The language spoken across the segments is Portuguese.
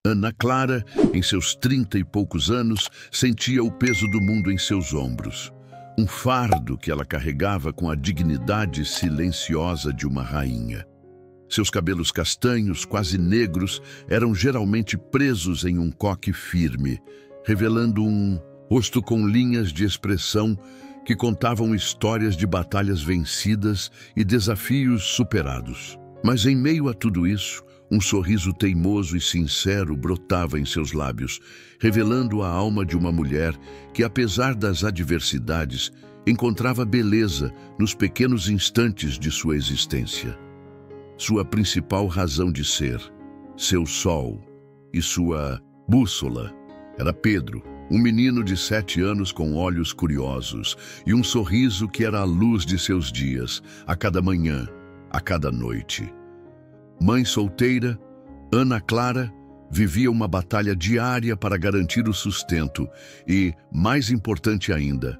Ana Clara, em seus 30 e poucos anos, sentia o peso do mundo em seus ombros. Um fardo que ela carregava com a dignidade silenciosa de uma rainha. Seus cabelos castanhos, quase negros, eram geralmente presos em um coque firme, revelando um rosto com linhas de expressão que contavam histórias de batalhas vencidas e desafios superados. Mas em meio a tudo isso, um sorriso teimoso e sincero brotava em seus lábios, revelando a alma de uma mulher que, apesar das adversidades, encontrava beleza nos pequenos instantes de sua existência. Sua principal razão de ser, seu sol e sua bússola era Pedro, um menino de 7 anos com olhos curiosos e um sorriso que era a luz de seus dias, a cada manhã, a cada noite. Mãe solteira, Ana Clara vivia uma batalha diária para garantir o sustento e, mais importante ainda,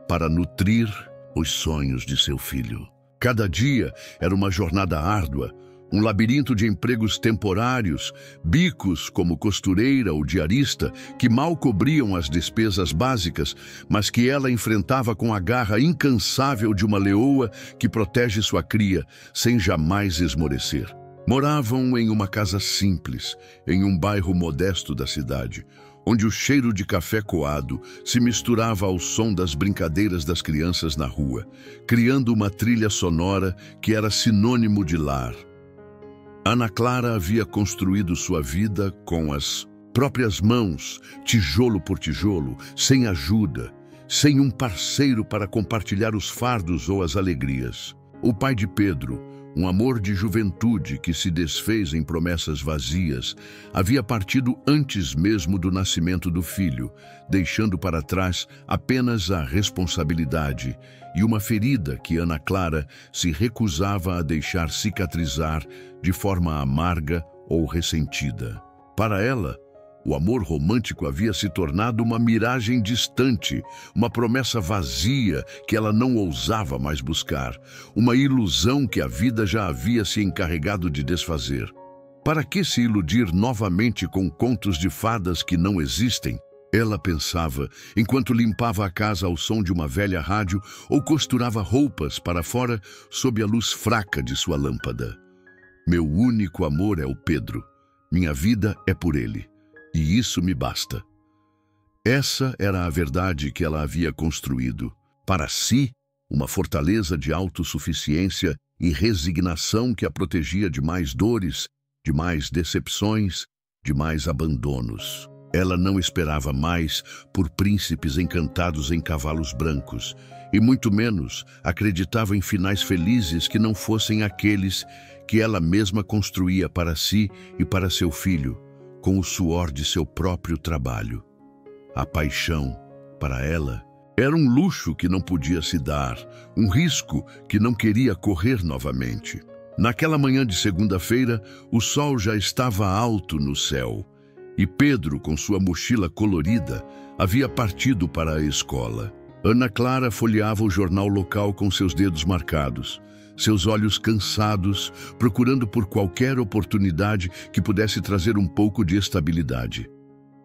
para nutrir os sonhos de seu filho. Cada dia era uma jornada árdua, um labirinto de empregos temporários, bicos como costureira ou diarista que mal cobriam as despesas básicas, mas que ela enfrentava com a garra incansável de uma leoa que protege sua cria sem jamais esmorecer. Moravam em uma casa simples, em um bairro modesto da cidade, onde o cheiro de café coado se misturava ao som das brincadeiras das crianças na rua, criando uma trilha sonora que era sinônimo de lar. Ana Clara havia construído sua vida com as próprias mãos, tijolo por tijolo, sem ajuda, sem um parceiro para compartilhar os fardos ou as alegrias. O pai de Pedro, um amor de juventude que se desfez em promessas vazias, havia partido antes mesmo do nascimento do filho, deixando para trás apenas a responsabilidade e uma ferida que Ana Clara se recusava a deixar cicatrizar de forma amarga ou ressentida. Para ela, o amor romântico havia se tornado uma miragem distante, uma promessa vazia que ela não ousava mais buscar, uma ilusão que a vida já havia se encarregado de desfazer. Para que se iludir novamente com contos de fadas que não existem? Ela pensava, enquanto limpava a casa ao som de uma velha rádio ou costurava roupas para fora sob a luz fraca de sua lâmpada. Meu único amor é o Pedro. Minha vida é por ele. E isso me basta. Essa era a verdade que ela havia construído. Para si, uma fortaleza de autossuficiência e resignação que a protegia de mais dores, de mais decepções, de mais abandonos. Ela não esperava mais por príncipes encantados em cavalos brancos, e muito menos acreditava em finais felizes que não fossem aqueles que ela mesma construía para si e para seu filho, com o suor de seu próprio trabalho. A paixão, para ela, era um luxo que não podia se dar, um risco que não queria correr novamente. Naquela manhã de segunda-feira, o sol já estava alto no céu, e Pedro, com sua mochila colorida, havia partido para a escola. Ana Clara folheava o jornal local com seus dedos marcados, seus olhos cansados, procurando por qualquer oportunidade que pudesse trazer um pouco de estabilidade.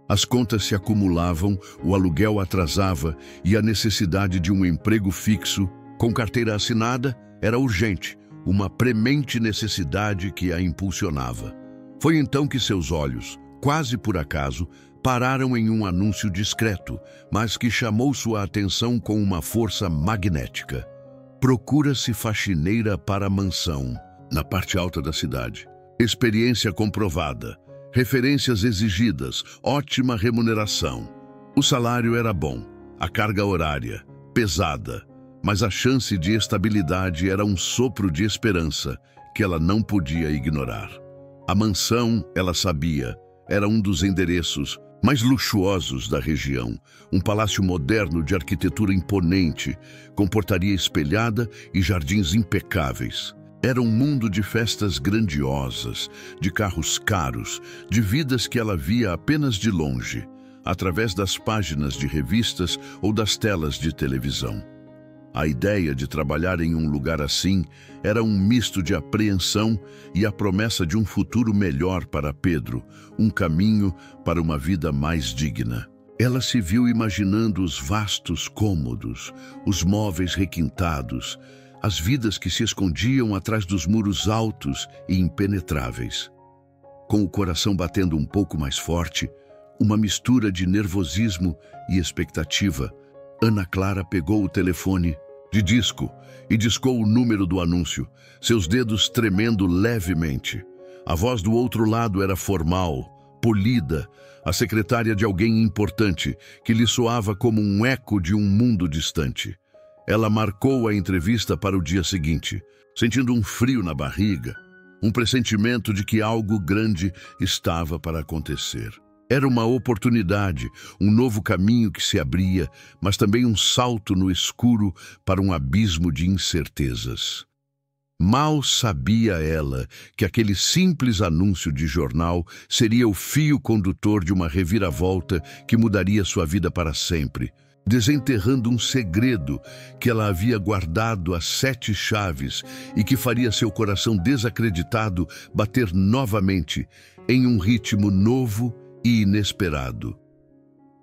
As contas se acumulavam, o aluguel atrasava e a necessidade de um emprego fixo, com carteira assinada, era urgente, uma premente necessidade que a impulsionava. Foi então que seus olhos, quase por acaso, pararam em um anúncio discreto, mas que chamou sua atenção com uma força magnética. Procura-se faxineira para a mansão, na parte alta da cidade. Experiência comprovada, referências exigidas, ótima remuneração. O salário era bom, a carga horária, pesada, mas a chance de estabilidade era um sopro de esperança que ela não podia ignorar. A mansão, ela sabia, era um dos endereços mais luxuosos da região, um palácio moderno de arquitetura imponente, com portaria espelhada e jardins impecáveis. Era um mundo de festas grandiosas, de carros caros, de vidas que ela via apenas de longe, através das páginas de revistas ou das telas de televisão. A ideia de trabalhar em um lugar assim era um misto de apreensão e a promessa de um futuro melhor para Pedro, um caminho para uma vida mais digna. Ela se viu imaginando os vastos cômodos, os móveis requintados, as vidas que se escondiam atrás dos muros altos e impenetráveis. Com o coração batendo um pouco mais forte, uma mistura de nervosismo e expectativa, Ana Clara pegou o telefone de disco e discou o número do anúncio, seus dedos tremendo levemente. A voz do outro lado era formal, polida, a secretária de alguém importante, que lhe soava como um eco de um mundo distante. Ela marcou a entrevista para o dia seguinte, sentindo um frio na barriga, um pressentimento de que algo grande estava para acontecer. Era uma oportunidade, um novo caminho que se abria, mas também um salto no escuro para um abismo de incertezas. Mal sabia ela que aquele simples anúncio de jornal seria o fio condutor de uma reviravolta que mudaria sua vida para sempre, desenterrando um segredo que ela havia guardado a 7 chaves e que faria seu coração desacreditado bater novamente em um ritmo novo e inesperado.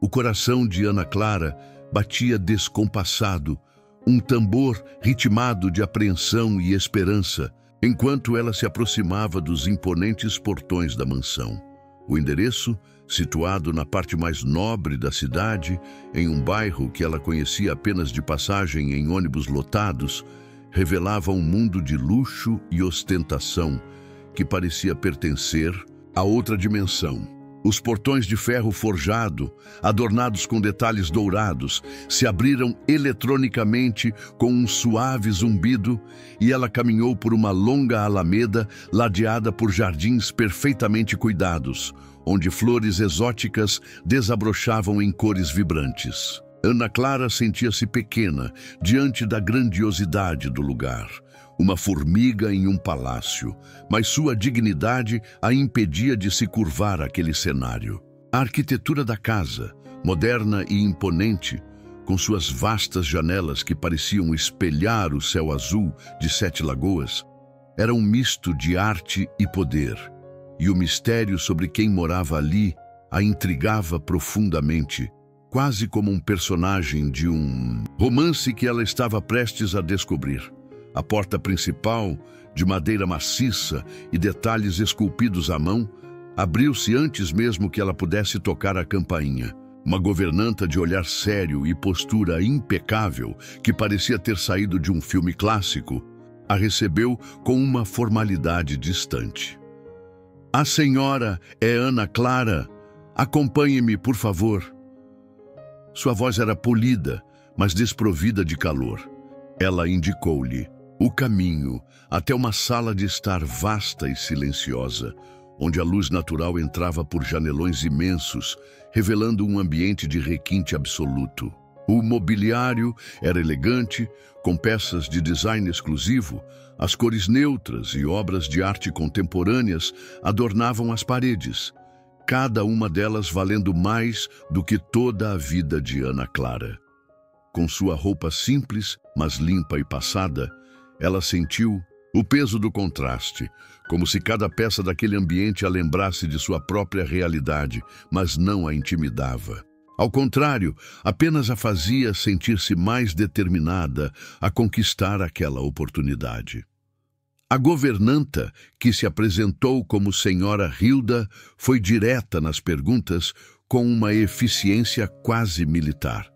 O coração de Ana Clara batia descompassado, um tambor ritmado de apreensão e esperança, enquanto ela se aproximava dos imponentes portões da mansão. O endereço, situado na parte mais nobre da cidade, em um bairro que ela conhecia apenas de passagem em ônibus lotados, revelava um mundo de luxo e ostentação que parecia pertencer a outra dimensão. Os portões de ferro forjado, adornados com detalhes dourados, se abriram eletronicamente com um suave zumbido e ela caminhou por uma longa alameda ladeada por jardins perfeitamente cuidados, onde flores exóticas desabrochavam em cores vibrantes. Ana Clara sentia-se pequena diante da grandiosidade do lugar. Uma formiga em um palácio, mas sua dignidade a impedia de se curvar àquele cenário. A arquitetura da casa, moderna e imponente, com suas vastas janelas que pareciam espelhar o céu azul de 7 lagoas, era um misto de arte e poder, e o mistério sobre quem morava ali a intrigava profundamente, quase como um personagem de um romance que ela estava prestes a descobrir. A porta principal, de madeira maciça e detalhes esculpidos à mão, abriu-se antes mesmo que ela pudesse tocar a campainha. Uma governanta de olhar sério e postura impecável, que parecia ter saído de um filme clássico, a recebeu com uma formalidade distante. "A senhora é Ana Clara. Acompanhe-me, por favor." Sua voz era polida, mas desprovida de calor. Ela indicou-lhe o caminho até uma sala de estar vasta e silenciosa, onde a luz natural entrava por janelões imensos, revelando um ambiente de requinte absoluto. O mobiliário era elegante, com peças de design exclusivo, as cores neutras e obras de arte contemporâneas adornavam as paredes, cada uma delas valendo mais do que toda a vida de Ana Clara. Com sua roupa simples, mas limpa e passada, ela sentiu o peso do contraste, como se cada peça daquele ambiente a lembrasse de sua própria realidade, mas não a intimidava. Ao contrário, apenas a fazia sentir-se mais determinada a conquistar aquela oportunidade. A governanta, que se apresentou como Senhora Hilda, foi direta nas perguntas com uma eficiência quase militar.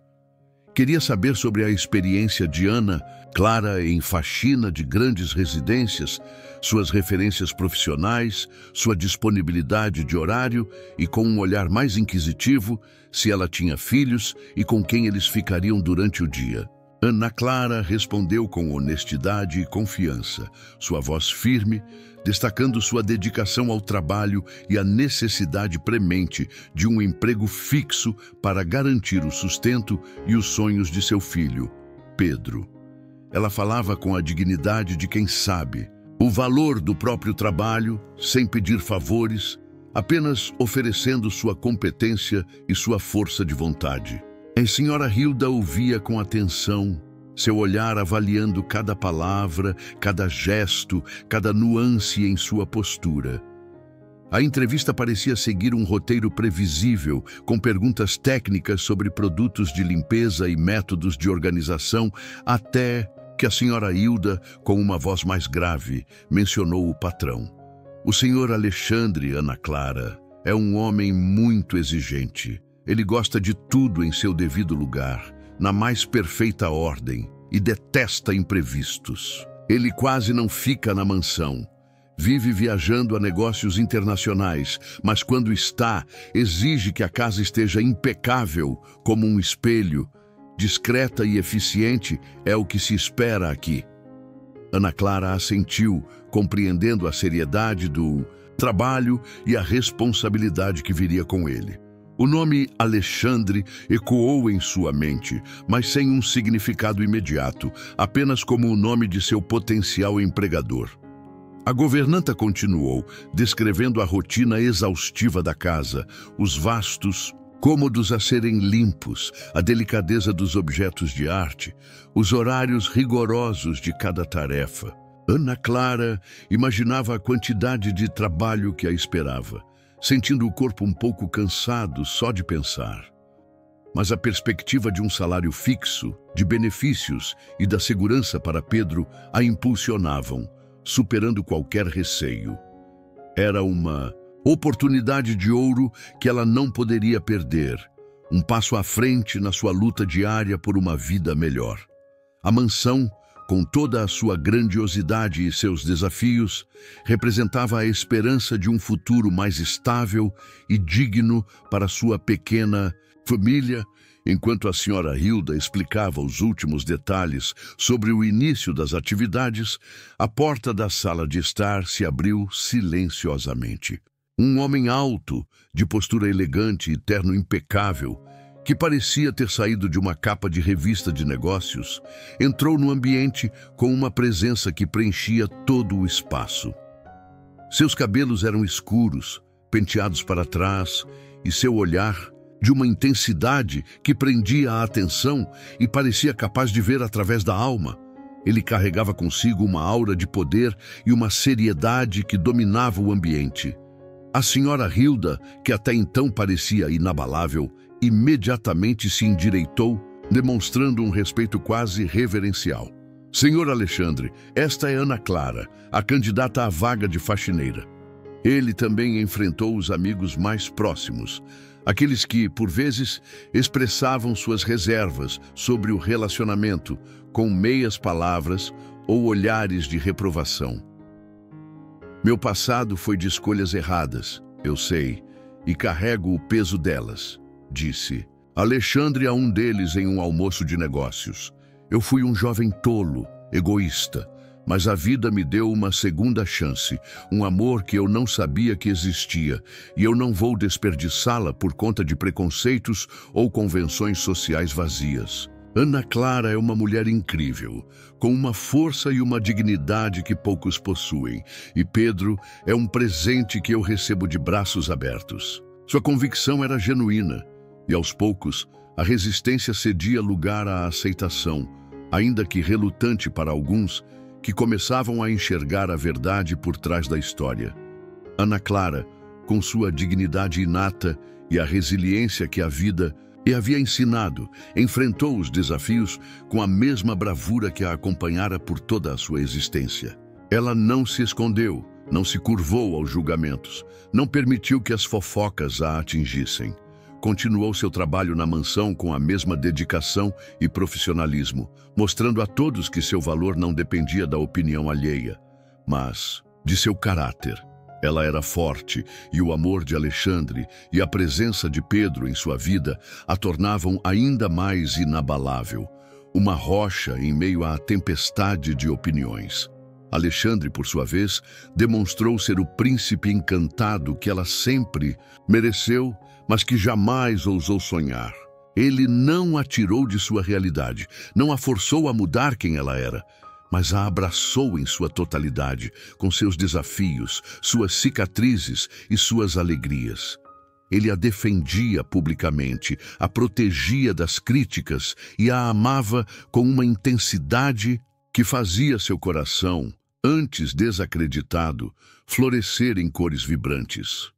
Queria saber sobre a experiência de Ana Clara em faxina de grandes residências, suas referências profissionais, sua disponibilidade de horário e, com um olhar mais inquisitivo, se ela tinha filhos e com quem eles ficariam durante o dia. Ana Clara respondeu com honestidade e confiança, sua voz firme, destacando sua dedicação ao trabalho e a necessidade premente de um emprego fixo para garantir o sustento e os sonhos de seu filho, Pedro. Ela falava com a dignidade de quem sabe o valor do próprio trabalho, sem pedir favores, apenas oferecendo sua competência e sua força de vontade. A senhora Hilda ouvia com atenção, seu olhar avaliando cada palavra, cada gesto, cada nuance em sua postura. A entrevista parecia seguir um roteiro previsível, com perguntas técnicas sobre produtos de limpeza e métodos de organização, até que a senhora Hilda, com uma voz mais grave, mencionou o patrão. O senhor Alexandre, Ana Clara, é um homem muito exigente. Ele gosta de tudo em seu devido lugar, na mais perfeita ordem, e detesta imprevistos. Ele quase não fica na mansão. Vive viajando a negócios internacionais, mas quando está, exige que a casa esteja impecável, como um espelho. Discreta e eficiente é o que se espera aqui. Ana Clara assentiu, compreendendo a seriedade do trabalho e a responsabilidade que viria com ele. O nome Alexandre ecoou em sua mente, mas sem um significado imediato, apenas como o nome de seu potencial empregador. A governanta continuou, descrevendo a rotina exaustiva da casa, os vastos cômodos a serem limpos, a delicadeza dos objetos de arte, os horários rigorosos de cada tarefa. Ana Clara imaginava a quantidade de trabalho que a esperava, sentindo o corpo um pouco cansado só de pensar. Mas a perspectiva de um salário fixo, de benefícios e da segurança para Pedro a impulsionavam, superando qualquer receio. Era uma oportunidade de ouro que ela não poderia perder, um passo à frente na sua luta diária por uma vida melhor. A mansão, com toda a sua grandiosidade e seus desafios, representava a esperança de um futuro mais estável e digno para sua pequena família. Enquanto a senhora Hilda explicava os últimos detalhes sobre o início das atividades, a porta da sala de estar se abriu silenciosamente. Um homem alto, de postura elegante e terno impecável, que parecia ter saído de uma capa de revista de negócios, entrou no ambiente com uma presença que preenchia todo o espaço. Seus cabelos eram escuros, penteados para trás, e seu olhar, de uma intensidade que prendia a atenção e parecia capaz de ver através da alma. Ele carregava consigo uma aura de poder e uma seriedade que dominava o ambiente. A senhora Hilda, que até então parecia inabalável, imediatamente se endireitou, demonstrando um respeito quase reverencial. Senhor Alexandre, esta é Ana Clara, a candidata à vaga de faxineira. Ele também enfrentou os amigos mais próximos, aqueles que, por vezes, expressavam suas reservas sobre o relacionamento com meias palavras ou olhares de reprovação. Meu passado foi de escolhas erradas, eu sei, e carrego o peso delas, disse Alexandre a um deles em um almoço de negócios. Eu fui um jovem tolo, egoísta, mas a vida me deu uma segunda chance, um amor que eu não sabia que existia, e eu não vou desperdiçá-la por conta de preconceitos ou convenções sociais vazias. Ana Clara é uma mulher incrível, com uma força e uma dignidade que poucos possuem, e Pedro é um presente que eu recebo de braços abertos. Sua convicção era genuína, e aos poucos a resistência cedia lugar à aceitação, ainda que relutante para alguns, que começavam a enxergar a verdade por trás da história. Ana Clara, com sua dignidade inata e a resiliência que a vida lhe havia ensinado, enfrentou os desafios com a mesma bravura que a acompanhara por toda a sua existência. Ela não se escondeu, não se curvou aos julgamentos, não permitiu que as fofocas a atingissem. Continuou seu trabalho na mansão com a mesma dedicação e profissionalismo, mostrando a todos que seu valor não dependia da opinião alheia, mas de seu caráter. Ela era forte, e o amor de Alexandre e a presença de Pedro em sua vida a tornavam ainda mais inabalável, uma rocha em meio à tempestade de opiniões. Alexandre, por sua vez, demonstrou ser o príncipe encantado que ela sempre mereceu, mas que jamais ousou sonhar. Ele não a tirou de sua realidade, não a forçou a mudar quem ela era, mas a abraçou em sua totalidade, com seus desafios, suas cicatrizes e suas alegrias. Ele a defendia publicamente, a protegia das críticas e a amava com uma intensidade que fazia seu coração, antes desacreditado, florescer em cores vibrantes.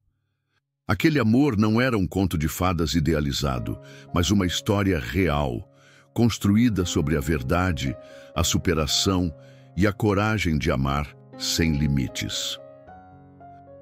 Aquele amor não era um conto de fadas idealizado, mas uma história real, construída sobre a verdade, a superação e a coragem de amar sem limites.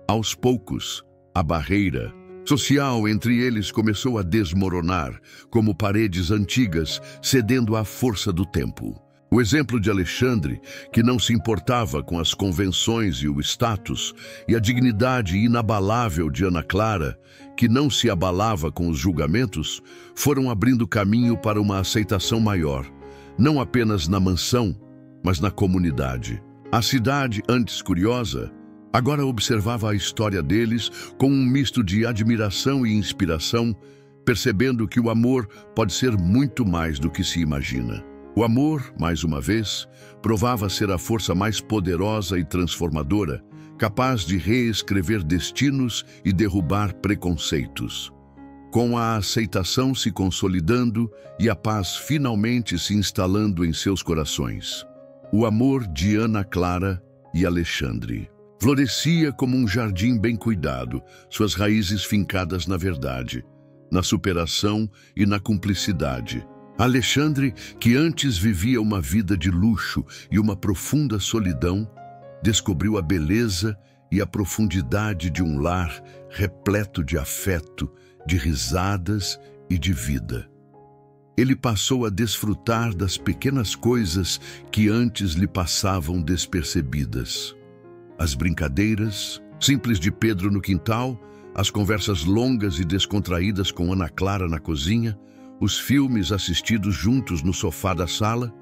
Aos poucos, a barreira social entre eles começou a desmoronar, como paredes antigas cedendo à força do tempo. O exemplo de Alexandre, que não se importava com as convenções e o status, e a dignidade inabalável de Ana Clara, que não se abalava com os julgamentos, foram abrindo caminho para uma aceitação maior, não apenas na mansão, mas na comunidade. A cidade, antes curiosa, agora observava a história deles com um misto de admiração e inspiração, percebendo que o amor pode ser muito mais do que se imagina. O amor, mais uma vez, provava ser a força mais poderosa e transformadora, capaz de reescrever destinos e derrubar preconceitos. Com a aceitação se consolidando e a paz finalmente se instalando em seus corações. O amor de Ana Clara e Alexandre florescia como um jardim bem cuidado, suas raízes fincadas na verdade, na superação e na cumplicidade. Alexandre, que antes vivia uma vida de luxo e uma profunda solidão, descobriu a beleza e a profundidade de um lar repleto de afeto, de risadas e de vida. Ele passou a desfrutar das pequenas coisas que antes lhe passavam despercebidas. As brincadeiras simples de Pedro no quintal, as conversas longas e descontraídas com Ana Clara na cozinha, os filmes assistidos juntos no sofá da sala,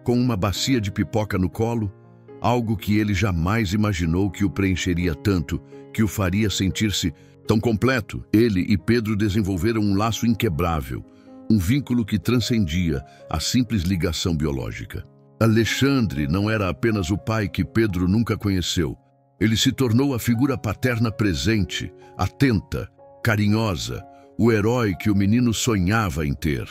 com uma bacia de pipoca no colo, algo que ele jamais imaginou que o preencheria tanto, que o faria sentir-se tão completo. Ele e Pedro desenvolveram um laço inquebrável, um vínculo que transcendia a simples ligação biológica. Alexandre não era apenas o pai que Pedro nunca conheceu. Ele se tornou a figura paterna presente, atenta, carinhosa, o herói que o menino sonhava em ter.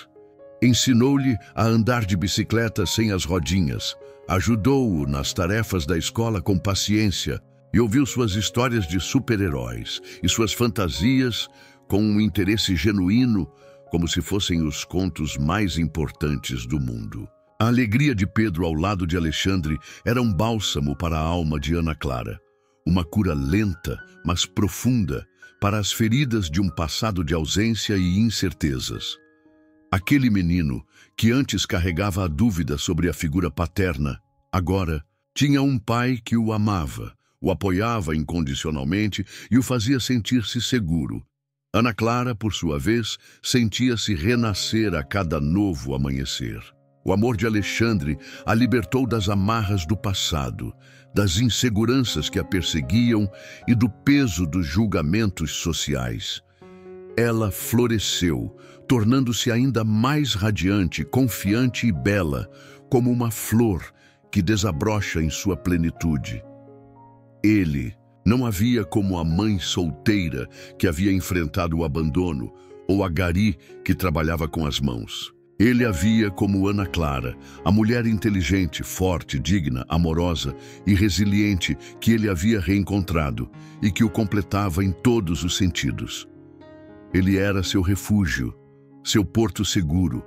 Ensinou-lhe a andar de bicicleta sem as rodinhas, ajudou-o nas tarefas da escola com paciência e ouviu suas histórias de super-heróis e suas fantasias com um interesse genuíno, como se fossem os contos mais importantes do mundo. A alegria de Pedro ao lado de Alexandre era um bálsamo para a alma de Ana Clara, uma cura lenta, mas profunda, para as feridas de um passado de ausência e incertezas. Aquele menino, que antes carregava a dúvida sobre a figura paterna, agora tinha um pai que o amava, o apoiava incondicionalmente e o fazia sentir-se seguro. Ana Clara, por sua vez, sentia-se renascer a cada novo amanhecer. O amor de Alexandre a libertou das amarras do passado, das inseguranças que a perseguiam e do peso dos julgamentos sociais. Ela floresceu, tornando-se ainda mais radiante, confiante e bela, como uma flor que desabrocha em sua plenitude. Ele não havia como a mãe solteira que havia enfrentado o abandono, ou a gari que trabalhava com as mãos. Ele havia como Ana Clara, a mulher inteligente, forte, digna, amorosa e resiliente que ele havia reencontrado e que o completava em todos os sentidos. Ele era seu refúgio, seu porto seguro,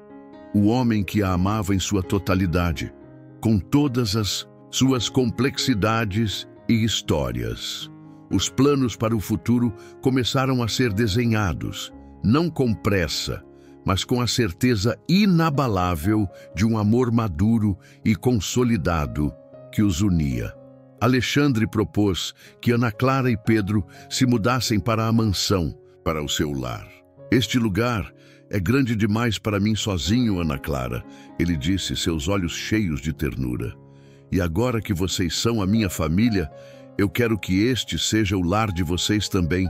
o homem que a amava em sua totalidade, com todas as suas complexidades e histórias. Os planos para o futuro começaram a ser desenhados, não com pressa, mas com a certeza inabalável de um amor maduro e consolidado que os unia. Alexandre propôs que Ana Clara e Pedro se mudassem para a mansão, para o seu lar. Este lugar é grande demais para mim sozinho, Ana Clara, ele disse, seus olhos cheios de ternura. E agora que vocês são a minha família, eu quero que este seja o lar de vocês também.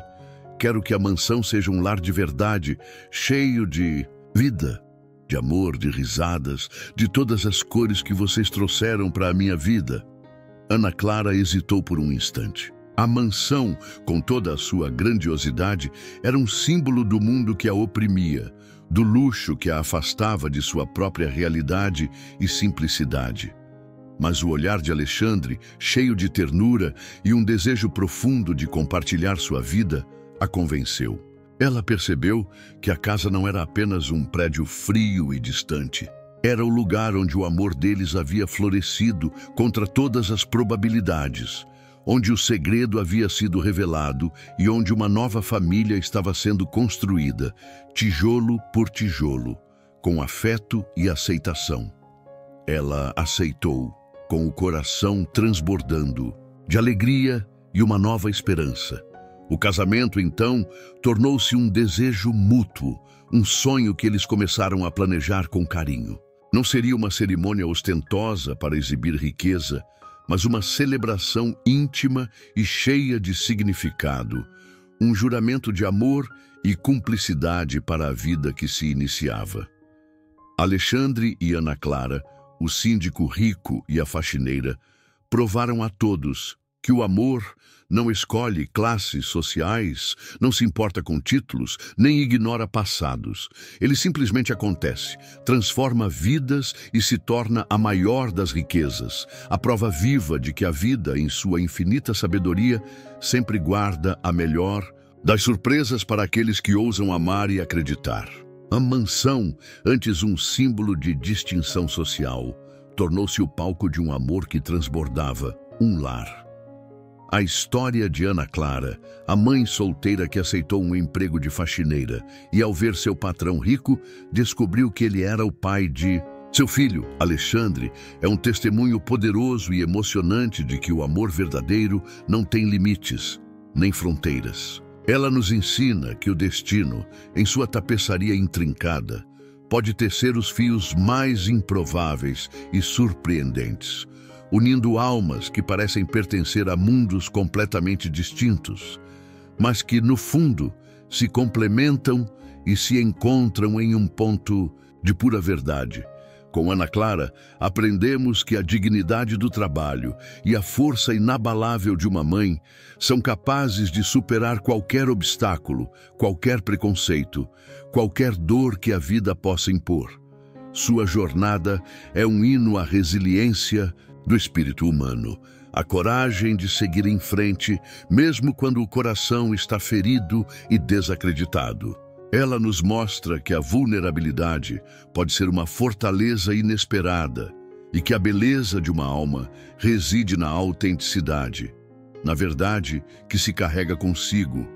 Quero que a mansão seja um lar de verdade, cheio de vida, de amor, de risadas, de todas as cores que vocês trouxeram para a minha vida. Ana Clara hesitou por um instante. A mansão, com toda a sua grandiosidade, era um símbolo do mundo que a oprimia, do luxo que a afastava de sua própria realidade e simplicidade. Mas o olhar de Alexandre, cheio de ternura e um desejo profundo de compartilhar sua vida, a convenceu. Ela percebeu que a casa não era apenas um prédio frio e distante. Era o lugar onde o amor deles havia florescido contra todas as probabilidades, onde o segredo havia sido revelado e onde uma nova família estava sendo construída, tijolo por tijolo, com afeto e aceitação. Ela aceitou, com o coração transbordando, de alegria e uma nova esperança. O casamento, então, tornou-se um desejo mútuo, um sonho que eles começaram a planejar com carinho. Não seria uma cerimônia ostentosa para exibir riqueza, mas uma celebração íntima e cheia de significado, um juramento de amor e cumplicidade para a vida que se iniciava. Alexandre e Ana Clara, o síndico rico e a faxineira, provaram a todos que o amor não escolhe classes sociais, não se importa com títulos, nem ignora passados. Ele simplesmente acontece, transforma vidas e se torna a maior das riquezas, a prova viva de que a vida, em sua infinita sabedoria, sempre guarda a melhor das surpresas para aqueles que ousam amar e acreditar. A mansão, antes um símbolo de distinção social, tornou-se o palco de um amor que transbordava, um lar. A história de Ana Clara, a mãe solteira que aceitou um emprego de faxineira e, ao ver seu patrão rico, descobriu que ele era o pai de seu filho. Alexandre é um testemunho poderoso e emocionante de que o amor verdadeiro não tem limites, nem fronteiras. Ela nos ensina que o destino, em sua tapeçaria intrincada, pode tecer os fios mais improváveis e surpreendentes, unindo almas que parecem pertencer a mundos completamente distintos, mas que, no fundo, se complementam e se encontram em um ponto de pura verdade. Com Ana Clara, aprendemos que a dignidade do trabalho e a força inabalável de uma mãe são capazes de superar qualquer obstáculo, qualquer preconceito, qualquer dor que a vida possa impor. Sua jornada é um hino à resiliência do espírito humano, a coragem de seguir em frente, mesmo quando o coração está ferido e desacreditado. Ela nos mostra que a vulnerabilidade pode ser uma fortaleza inesperada e que a beleza de uma alma reside na autenticidade, na verdade que se carrega consigo,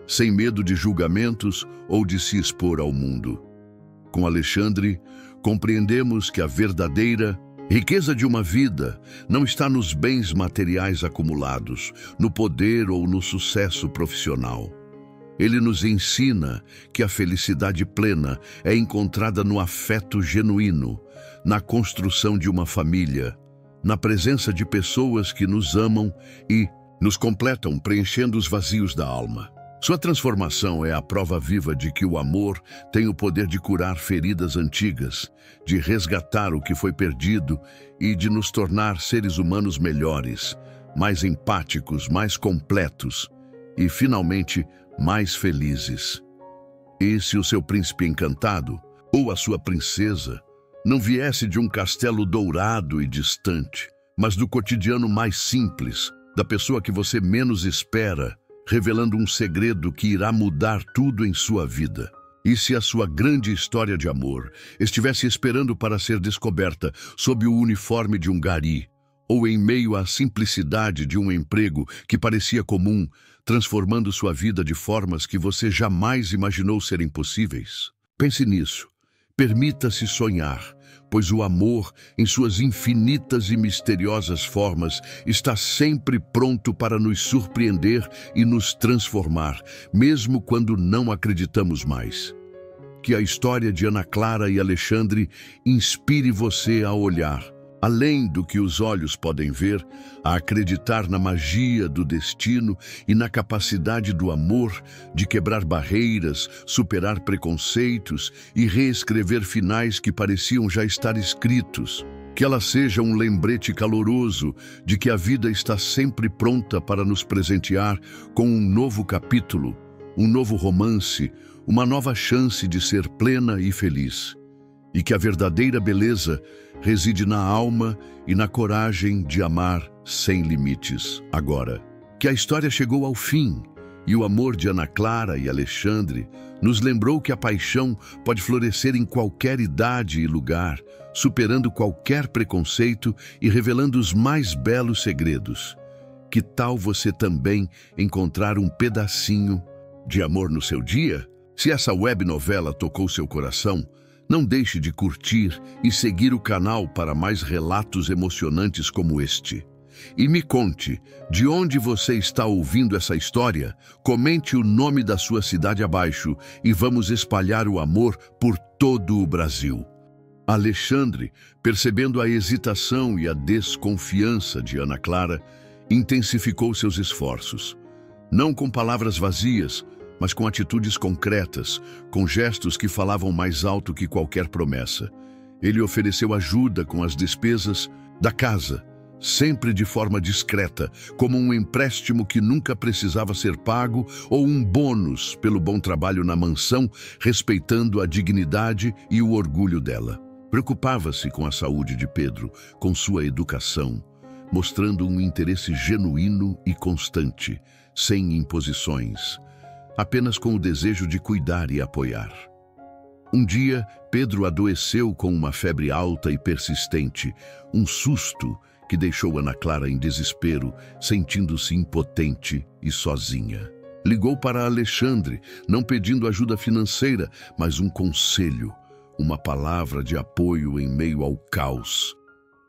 sem medo de julgamentos ou de se expor ao mundo. Com Alexandre, compreendemos que a verdadeira riqueza de uma vida não está nos bens materiais acumulados, no poder ou no sucesso profissional. Ele nos ensina que a felicidade plena é encontrada no afeto genuíno, na construção de uma família, na presença de pessoas que nos amam e nos completam, preenchendo os vazios da alma. Sua transformação é a prova viva de que o amor tem o poder de curar feridas antigas, de resgatar o que foi perdido e de nos tornar seres humanos melhores, mais empáticos, mais completos e, finalmente, mais felizes. E se o seu príncipe encantado, ou a sua princesa, não viesse de um castelo dourado e distante, mas do cotidiano mais simples, da pessoa que você menos espera, revelando um segredo que irá mudar tudo em sua vida? E se a sua grande história de amor estivesse esperando para ser descoberta sob o uniforme de um gari, ou em meio à simplicidade de um emprego que parecia comum, transformando sua vida de formas que você jamais imaginou serem possíveis? Pense nisso. Permita-se sonhar, pois o amor, em suas infinitas e misteriosas formas, está sempre pronto para nos surpreender e nos transformar, mesmo quando não acreditamos mais. Que a história de Ana Clara e Alexandre inspire você a olhar além do que os olhos podem ver, a acreditar na magia do destino e na capacidade do amor de quebrar barreiras, superar preconceitos e reescrever finais que pareciam já estar escritos. Que ela seja um lembrete caloroso de que a vida está sempre pronta para nos presentear com um novo capítulo, um novo romance, uma nova chance de ser plena e feliz. E que a verdadeira beleza reside na alma e na coragem de amar sem limites. Agora, que a história chegou ao fim e o amor de Ana Clara e Alexandre nos lembrou que a paixão pode florescer em qualquer idade e lugar, superando qualquer preconceito e revelando os mais belos segredos. Que tal você também encontrar um pedacinho de amor no seu dia? Se essa web novela tocou seu coração, não deixe de curtir e seguir o canal para mais relatos emocionantes como este. E me conte, de onde você está ouvindo essa história? Comente o nome da sua cidade abaixo e vamos espalhar o amor por todo o Brasil. Alexandre, percebendo a hesitação e a desconfiança de Ana Clara, intensificou seus esforços. Não com palavras vazias, mas com atitudes concretas, com gestos que falavam mais alto que qualquer promessa. Ele ofereceu ajuda com as despesas da casa, sempre de forma discreta, como um empréstimo que nunca precisava ser pago ou um bônus pelo bom trabalho na mansão, respeitando a dignidade e o orgulho dela. Preocupava-se com a saúde de Pedro, com sua educação, mostrando um interesse genuíno e constante, sem imposições, apenas com o desejo de cuidar e apoiar. Um dia, Pedro adoeceu com uma febre alta e persistente, um susto que deixou Ana Clara em desespero, sentindo-se impotente e sozinha. Ligou para Alexandre, não pedindo ajuda financeira, mas um conselho, uma palavra de apoio em meio ao caos.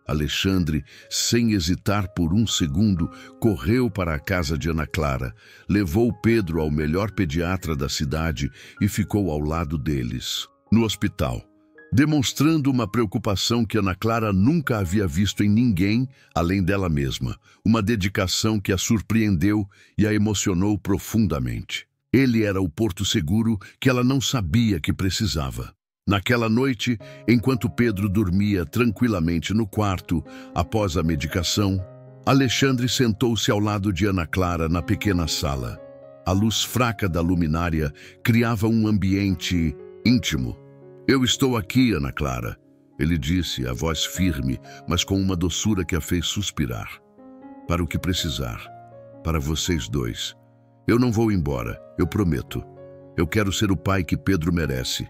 Alexandre, sem hesitar por um segundo, correu para a casa de Ana Clara, levou Pedro ao melhor pediatra da cidade e ficou ao lado deles, no hospital, demonstrando uma preocupação que Ana Clara nunca havia visto em ninguém além dela mesma, uma dedicação que a surpreendeu e a emocionou profundamente. Ele era o porto seguro que ela não sabia que precisava. Naquela noite, enquanto Pedro dormia tranquilamente no quarto, após a medicação, Alexandre sentou-se ao lado de Ana Clara na pequena sala. A luz fraca da luminária criava um ambiente íntimo. "Eu estou aqui, Ana Clara", ele disse, a voz firme, mas com uma doçura que a fez suspirar. "Para o que precisar, para vocês dois. Eu não vou embora, eu prometo. Eu quero ser o pai que Pedro merece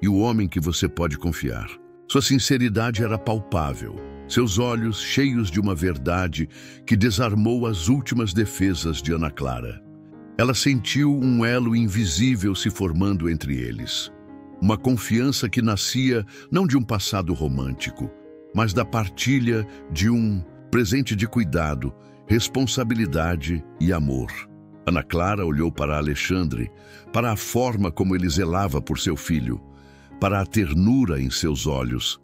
e o homem que você pode confiar." Sua sinceridade era palpável, seus olhos cheios de uma verdade que desarmou as últimas defesas de Ana Clara. Ela sentiu um elo invisível se formando entre eles. Uma confiança que nascia não de um passado romântico, mas da partilha de um presente de cuidado, responsabilidade e amor. Ana Clara olhou para Alexandre, para a forma como ele zelava por seu filho, para a ternura em seus olhos,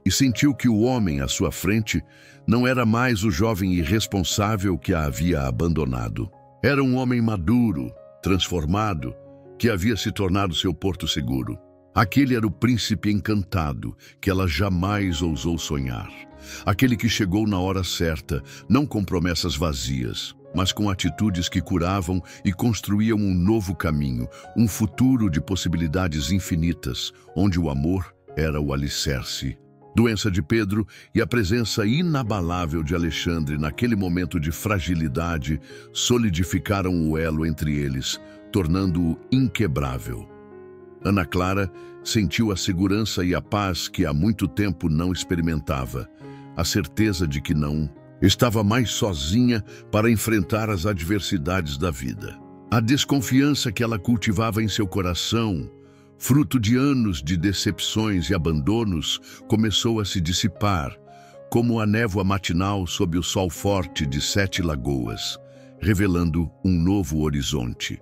e sentiu que o homem à sua frente não era mais o jovem irresponsável que a havia abandonado. Era um homem maduro, transformado, que havia se tornado seu porto seguro. Aquele era o príncipe encantado que ela jamais ousou sonhar. Aquele que chegou na hora certa, não com promessas vazias, mas com atitudes que curavam e construíam um novo caminho, um futuro de possibilidades infinitas, onde o amor era o alicerce. Doença de Pedro e a presença inabalável de Alexandre naquele momento de fragilidade solidificaram o elo entre eles, tornando-o inquebrável. Ana Clara sentiu a segurança e a paz que há muito tempo não experimentava, a certeza de que não estava mais sozinha para enfrentar as adversidades da vida. A desconfiança que ela cultivava em seu coração, fruto de anos de decepções e abandonos, começou a se dissipar, como a névoa matinal sob o sol forte de 7 lagoas, revelando um novo horizonte.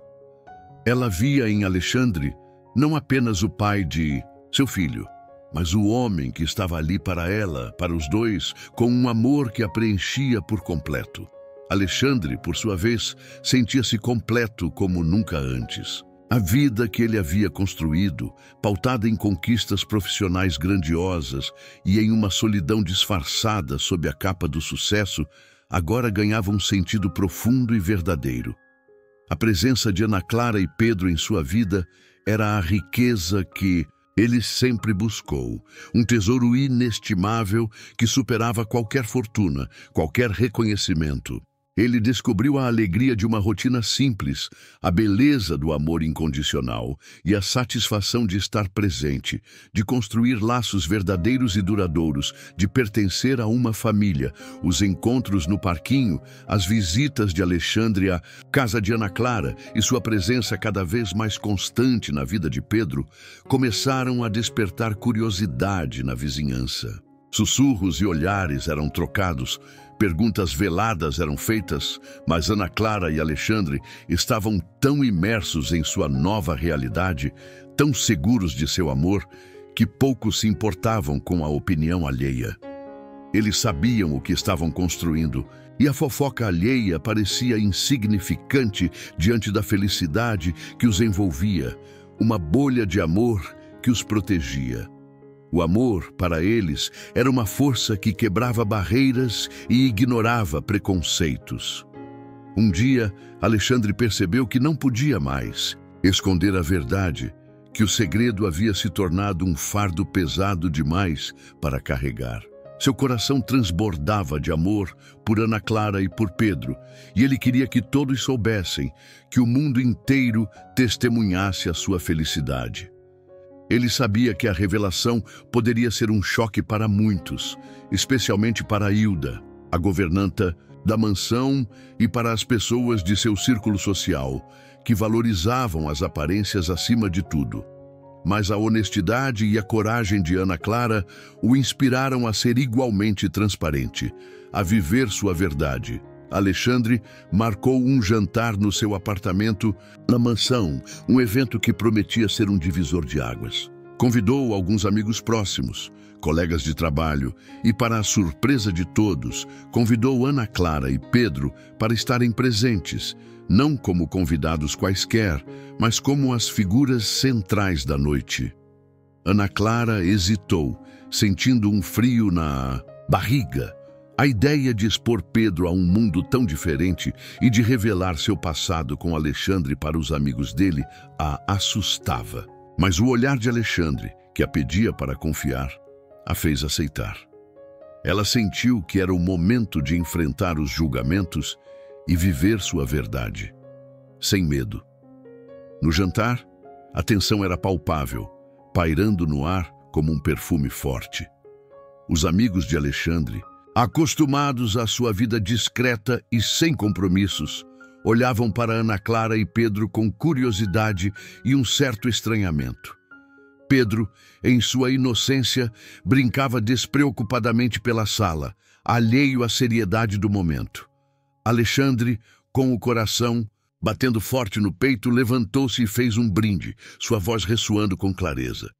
Ela via em Alexandre não apenas o pai de seu filho, mas o homem que estava ali para ela, para os dois, com um amor que a preenchia por completo. Alexandre, por sua vez, sentia-se completo como nunca antes. A vida que ele havia construído, pautada em conquistas profissionais grandiosas e em uma solidão disfarçada sob a capa do sucesso, agora ganhava um sentido profundo e verdadeiro. A presença de Ana Clara e Pedro em sua vida era a riqueza que ele sempre buscou, um tesouro inestimável que superava qualquer fortuna, qualquer reconhecimento. Ele descobriu a alegria de uma rotina simples, a beleza do amor incondicional e a satisfação de estar presente, de construir laços verdadeiros e duradouros, de pertencer a uma família. Os encontros no parquinho, as visitas de Alexandre à casa de Ana Clara e sua presença cada vez mais constante na vida de Pedro começaram a despertar curiosidade na vizinhança. Sussurros e olhares eram trocados, perguntas veladas eram feitas, mas Ana Clara e Alexandre estavam tão imersos em sua nova realidade, tão seguros de seu amor, que poucos se importavam com a opinião alheia. Eles sabiam o que estavam construindo, e a fofoca alheia parecia insignificante diante da felicidade que os envolvia, uma bolha de amor que os protegia. O amor, para eles, era uma força que quebrava barreiras e ignorava preconceitos. Um dia, Alexandre percebeu que não podia mais esconder a verdade, que o segredo havia se tornado um fardo pesado demais para carregar. Seu coração transbordava de amor por Ana Clara e por Pedro, e ele queria que todos soubessem, que o mundo inteiro testemunhasse a sua felicidade. Ele sabia que a revelação poderia ser um choque para muitos, especialmente para Hilda, a governanta da mansão, e para as pessoas de seu círculo social, que valorizavam as aparências acima de tudo. Mas a honestidade e a coragem de Ana Clara o inspiraram a ser igualmente transparente, a viver sua verdade. Alexandre marcou um jantar no seu apartamento na mansão, um evento que prometia ser um divisor de águas. Convidou alguns amigos próximos, colegas de trabalho, e, para a surpresa de todos, convidou Ana Clara e Pedro para estarem presentes, não como convidados quaisquer, mas como as figuras centrais da noite. Ana Clara hesitou, sentindo um frio na barriga. A ideia de expor Pedro a um mundo tão diferente e de revelar seu passado com Alexandre para os amigos dele a assustava. Mas o olhar de Alexandre, que a pedia para confiar, a fez aceitar. Ela sentiu que era o momento de enfrentar os julgamentos e viver sua verdade, sem medo. No jantar, a tensão era palpável, pairando no ar como um perfume forte. Os amigos de Alexandre, acostumados à sua vida discreta e sem compromissos, olhavam para Ana Clara e Pedro com curiosidade e um certo estranhamento. Pedro, em sua inocência, brincava despreocupadamente pela sala, alheio à seriedade do momento. Alexandre, com o coração batendo forte no peito, levantou-se e fez um brinde, sua voz ressoando com clareza.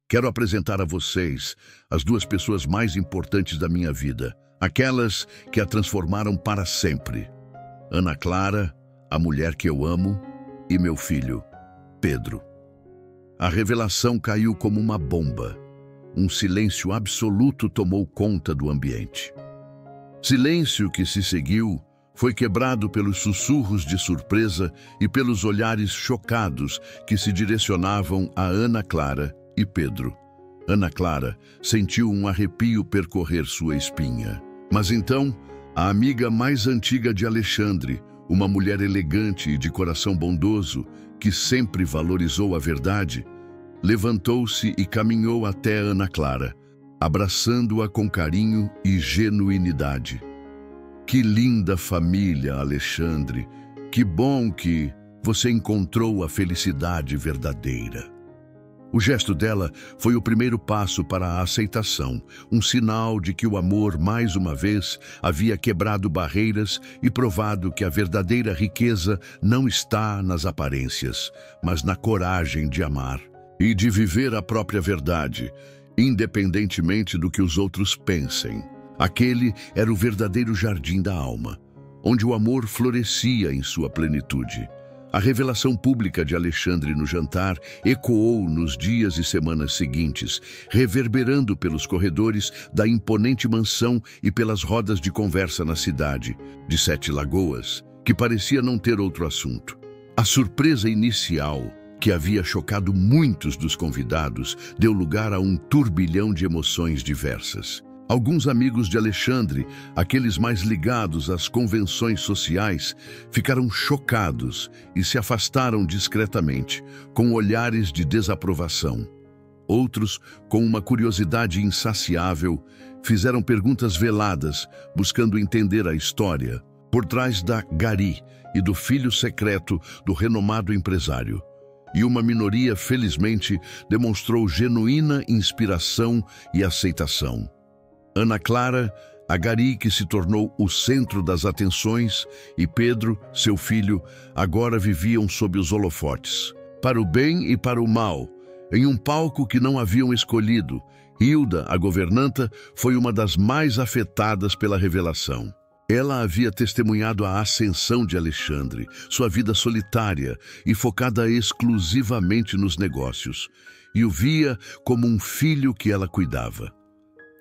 Quero apresentar a vocês as duas pessoas mais importantes da minha vida, aquelas que a transformaram para sempre. Ana Clara, a mulher que eu amo, e meu filho, Pedro. A revelação caiu como uma bomba. Um silêncio absoluto tomou conta do ambiente. Silêncio que se seguiu foi quebrado pelos sussurros de surpresa e pelos olhares chocados que se direcionavam a Ana Clara e Pedro. Ana Clara sentiu um arrepio percorrer sua espinha. Mas então, a amiga mais antiga de Alexandre, uma mulher elegante e de coração bondoso, que sempre valorizou a verdade, levantou-se e caminhou até Ana Clara, abraçando-a com carinho e genuinidade. Que linda família, Alexandre! Que bom que você encontrou a felicidade verdadeira. O gesto dela foi o primeiro passo para a aceitação, um sinal de que o amor, mais uma vez, havia quebrado barreiras e provado que a verdadeira riqueza não está nas aparências, mas na coragem de amar e de viver a própria verdade, independentemente do que os outros pensem. Aquele era o verdadeiro jardim da alma, onde o amor florescia em sua plenitude. A revelação pública de Alexandre no jantar ecoou nos dias e semanas seguintes, reverberando pelos corredores da imponente mansão e pelas rodas de conversa na cidade de Sete Lagoas, que parecia não ter outro assunto. A surpresa inicial, que havia chocado muitos dos convidados, deu lugar a um turbilhão de emoções diversas. Alguns amigos de Alexandre, aqueles mais ligados às convenções sociais, ficaram chocados e se afastaram discretamente, com olhares de desaprovação. Outros, com uma curiosidade insaciável, fizeram perguntas veladas, buscando entender a história por trás da Gari e do filho secreto do renomado empresário. E uma minoria, felizmente, demonstrou genuína inspiração e aceitação. Ana Clara, a Gari que se tornou o centro das atenções, e Pedro, seu filho, agora viviam sob os holofotes. Para o bem e para o mal, em um palco que não haviam escolhido, Hilda, a governanta, foi uma das mais afetadas pela revelação. Ela havia testemunhado a ascensão de Alexandre, sua vida solitária e focada exclusivamente nos negócios, e o via como um filho que ela cuidava.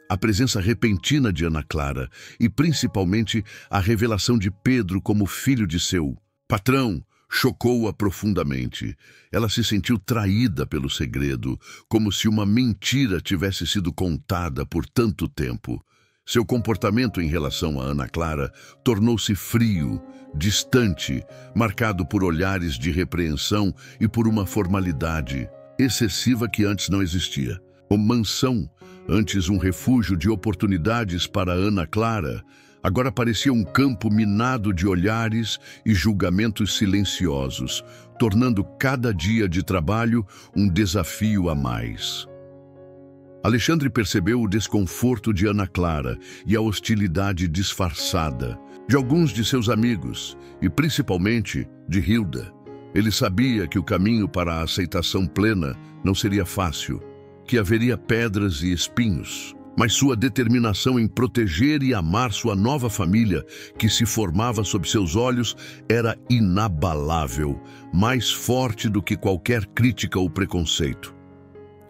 A presença repentina de Ana Clara e, principalmente, a revelação de Pedro como filho de seu patrão chocou-a profundamente. Ela se sentiu traída pelo segredo, como se uma mentira tivesse sido contada por tanto tempo. Seu comportamento em relação a Ana Clara tornou-se frio, distante, marcado por olhares de repreensão e por uma formalidade excessiva que antes não existia. A mansão, antes um refúgio de oportunidades para Ana Clara, agora parecia um campo minado de olhares e julgamentos silenciosos, tornando cada dia de trabalho um desafio a mais. Alexandre percebeu o desconforto de Ana Clara e a hostilidade disfarçada de alguns de seus amigos, e principalmente de Hilda. Ele sabia que o caminho para a aceitação plena não seria fácil, que haveria pedras e espinhos, mas sua determinação em proteger e amar sua nova família, que se formava sob seus olhos, era inabalável, mais forte do que qualquer crítica ou preconceito.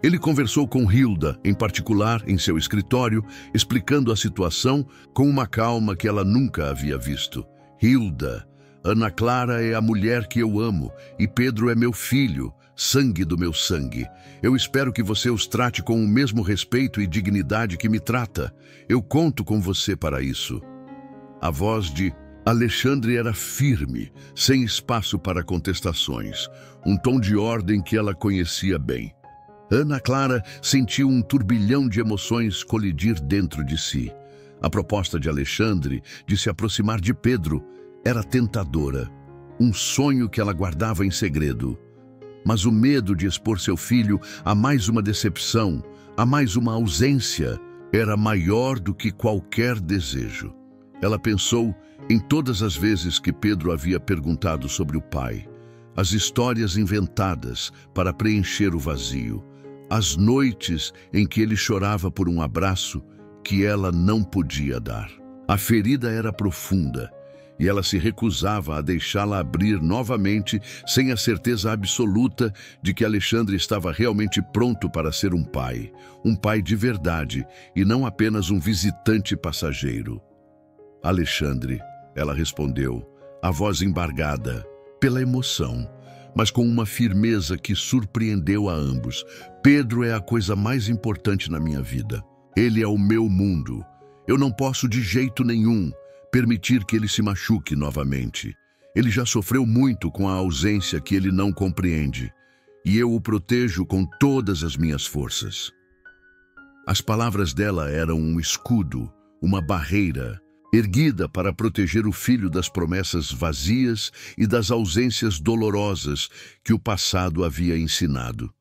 Ele conversou com Hilda, em particular, em seu escritório, explicando a situação com uma calma que ela nunca havia visto. Hilda, Ana Clara é a mulher que eu amo e Pedro é meu filho, sangue do meu sangue. Eu espero que você os trate com o mesmo respeito e dignidade que me trata. Eu conto com você para isso. A voz de Alexandre era firme, sem espaço para contestações, um tom de ordem que ela conhecia bem. Ana Clara sentiu um turbilhão de emoções colidir dentro de si. A proposta de Alexandre de se aproximar de Pedro era tentadora, um sonho que ela guardava em segredo. Mas o medo de expor seu filho a mais uma decepção, a mais uma ausência, era maior do que qualquer desejo. Ela pensou em todas as vezes que Pedro havia perguntado sobre o pai, as histórias inventadas para preencher o vazio, as noites em que ele chorava por um abraço que ela não podia dar. A ferida era profunda e ela se recusava a deixá-la abrir novamente sem a certeza absoluta de que Alexandre estava realmente pronto para ser um pai de verdade e não apenas um visitante passageiro. Alexandre, ela respondeu, a voz embargada pela emoção, mas com uma firmeza que surpreendeu a ambos. Pedro é a coisa mais importante na minha vida. Ele é o meu mundo. Eu não posso de jeito nenhum permitir que ele se machuque novamente. Ele já sofreu muito com a ausência que ele não compreende, e eu o protejo com todas as minhas forças. As palavras dela eram um escudo, uma barreira, erguida para proteger o filho das promessas vazias e das ausências dolorosas que o passado havia ensinado.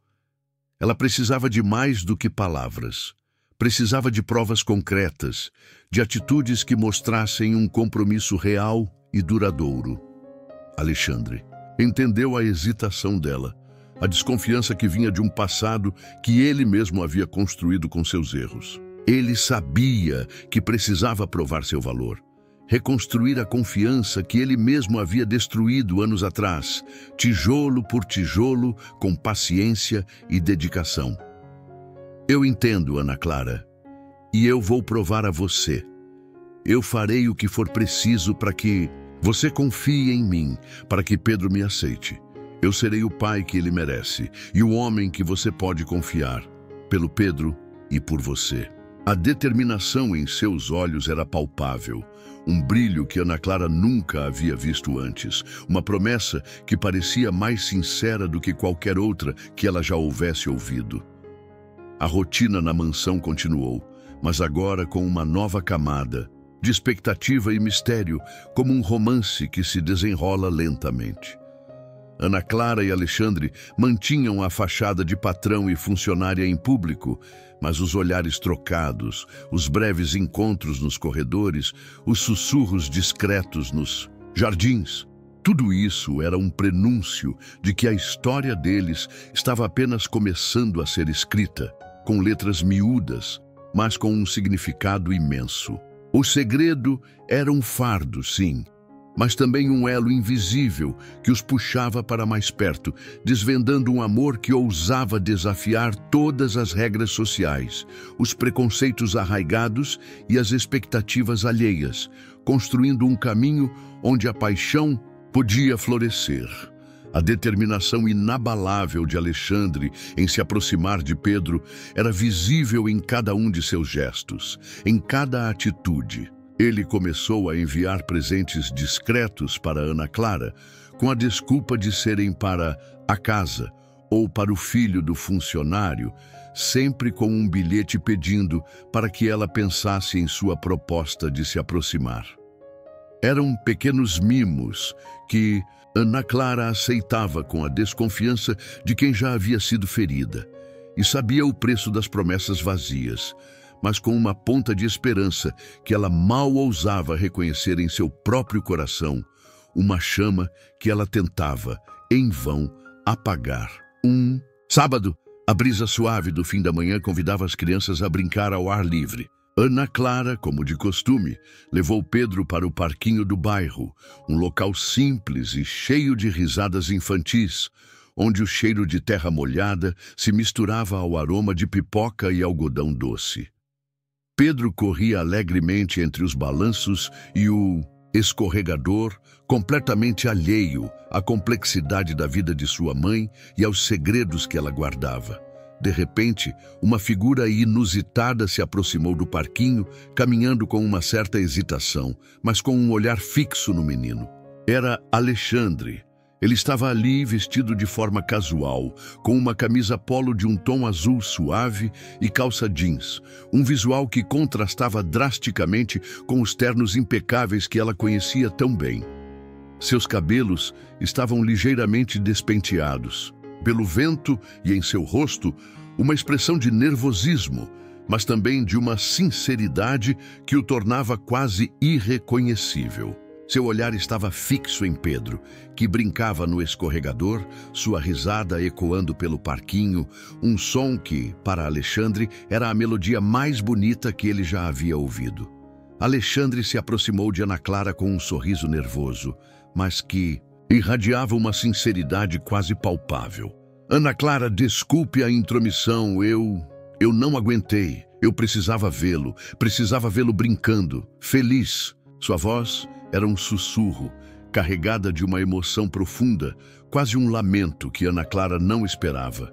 Ela precisava de mais do que palavras. Precisava de provas concretas, de atitudes que mostrassem um compromisso real e duradouro. Alexandre entendeu a hesitação dela, a desconfiança que vinha de um passado que ele mesmo havia construído com seus erros. Ele sabia que precisava provar seu valor, reconstruir a confiança que ele mesmo havia destruído anos atrás, tijolo por tijolo, com paciência e dedicação. Eu entendo, Ana Clara, e eu vou provar a você. Eu farei o que for preciso para que você confie em mim, para que Pedro me aceite. Eu serei o pai que ele merece e o homem que você pode confiar, pelo Pedro e por você. A determinação em seus olhos era palpável, um brilho que Ana Clara nunca havia visto antes, uma promessa que parecia mais sincera do que qualquer outra que ela já houvesse ouvido. A rotina na mansão continuou, mas agora com uma nova camada de expectativa e mistério, como um romance que se desenrola lentamente. Ana Clara e Alexandre mantinham a fachada de patrão e funcionária em público, mas os olhares trocados, os breves encontros nos corredores, os sussurros discretos nos jardins, tudo isso era um prenúncio de que a história deles estava apenas começando a ser escrita, com letras miúdas, mas com um significado imenso. O segredo era um fardo, sim, mas também um elo invisível que os puxava para mais perto, desvendando um amor que ousava desafiar todas as regras sociais, os preconceitos arraigados e as expectativas alheias, construindo um caminho onde a paixão podia florescer. A determinação inabalável de Alexandre em se aproximar de Pedro era visível em cada um de seus gestos, em cada atitude. Ele começou a enviar presentes discretos para Ana Clara, com a desculpa de serem para a casa ou para o filho do funcionário, sempre com um bilhete pedindo para que ela pensasse em sua proposta de se aproximar. Eram pequenos mimos que Ana Clara aceitava com a desconfiança de quem já havia sido ferida e sabia o preço das promessas vazias, mas com uma ponta de esperança que ela mal ousava reconhecer em seu próprio coração, uma chama que ela tentava, em vão, apagar. Sábado, a brisa suave do fim da manhã convidava as crianças a brincar ao ar livre. Ana Clara, como de costume, levou Pedro para o parquinho do bairro, um local simples e cheio de risadas infantis, onde o cheiro de terra molhada se misturava ao aroma de pipoca e algodão doce. Pedro corria alegremente entre os balanços e o escorregador, completamente alheio à complexidade da vida de sua mãe e aos segredos que ela guardava. De repente, uma figura inusitada se aproximou do parquinho, caminhando com uma certa hesitação, mas com um olhar fixo no menino. Era Alexandre. Ele estava ali vestido de forma casual, com uma camisa polo de um tom azul suave e calça jeans, um visual que contrastava drasticamente com os ternos impecáveis que ela conhecia tão bem. Seus cabelos estavam ligeiramente despenteados. Pelo vento e em seu rosto, uma expressão de nervosismo, mas também de uma sinceridade que o tornava quase irreconhecível. Seu olhar estava fixo em Pedro, que brincava no escorregador, sua risada ecoando pelo parquinho, um som que, para Alexandre, era a melodia mais bonita que ele já havia ouvido. Alexandre se aproximou de Ana Clara com um sorriso nervoso, mas que irradiava uma sinceridade quase palpável. Ana Clara, desculpe a intromissão, eu não aguentei. Eu precisava vê-lo brincando, feliz. Sua voz era um sussurro, carregada de uma emoção profunda, quase um lamento que Ana Clara não esperava.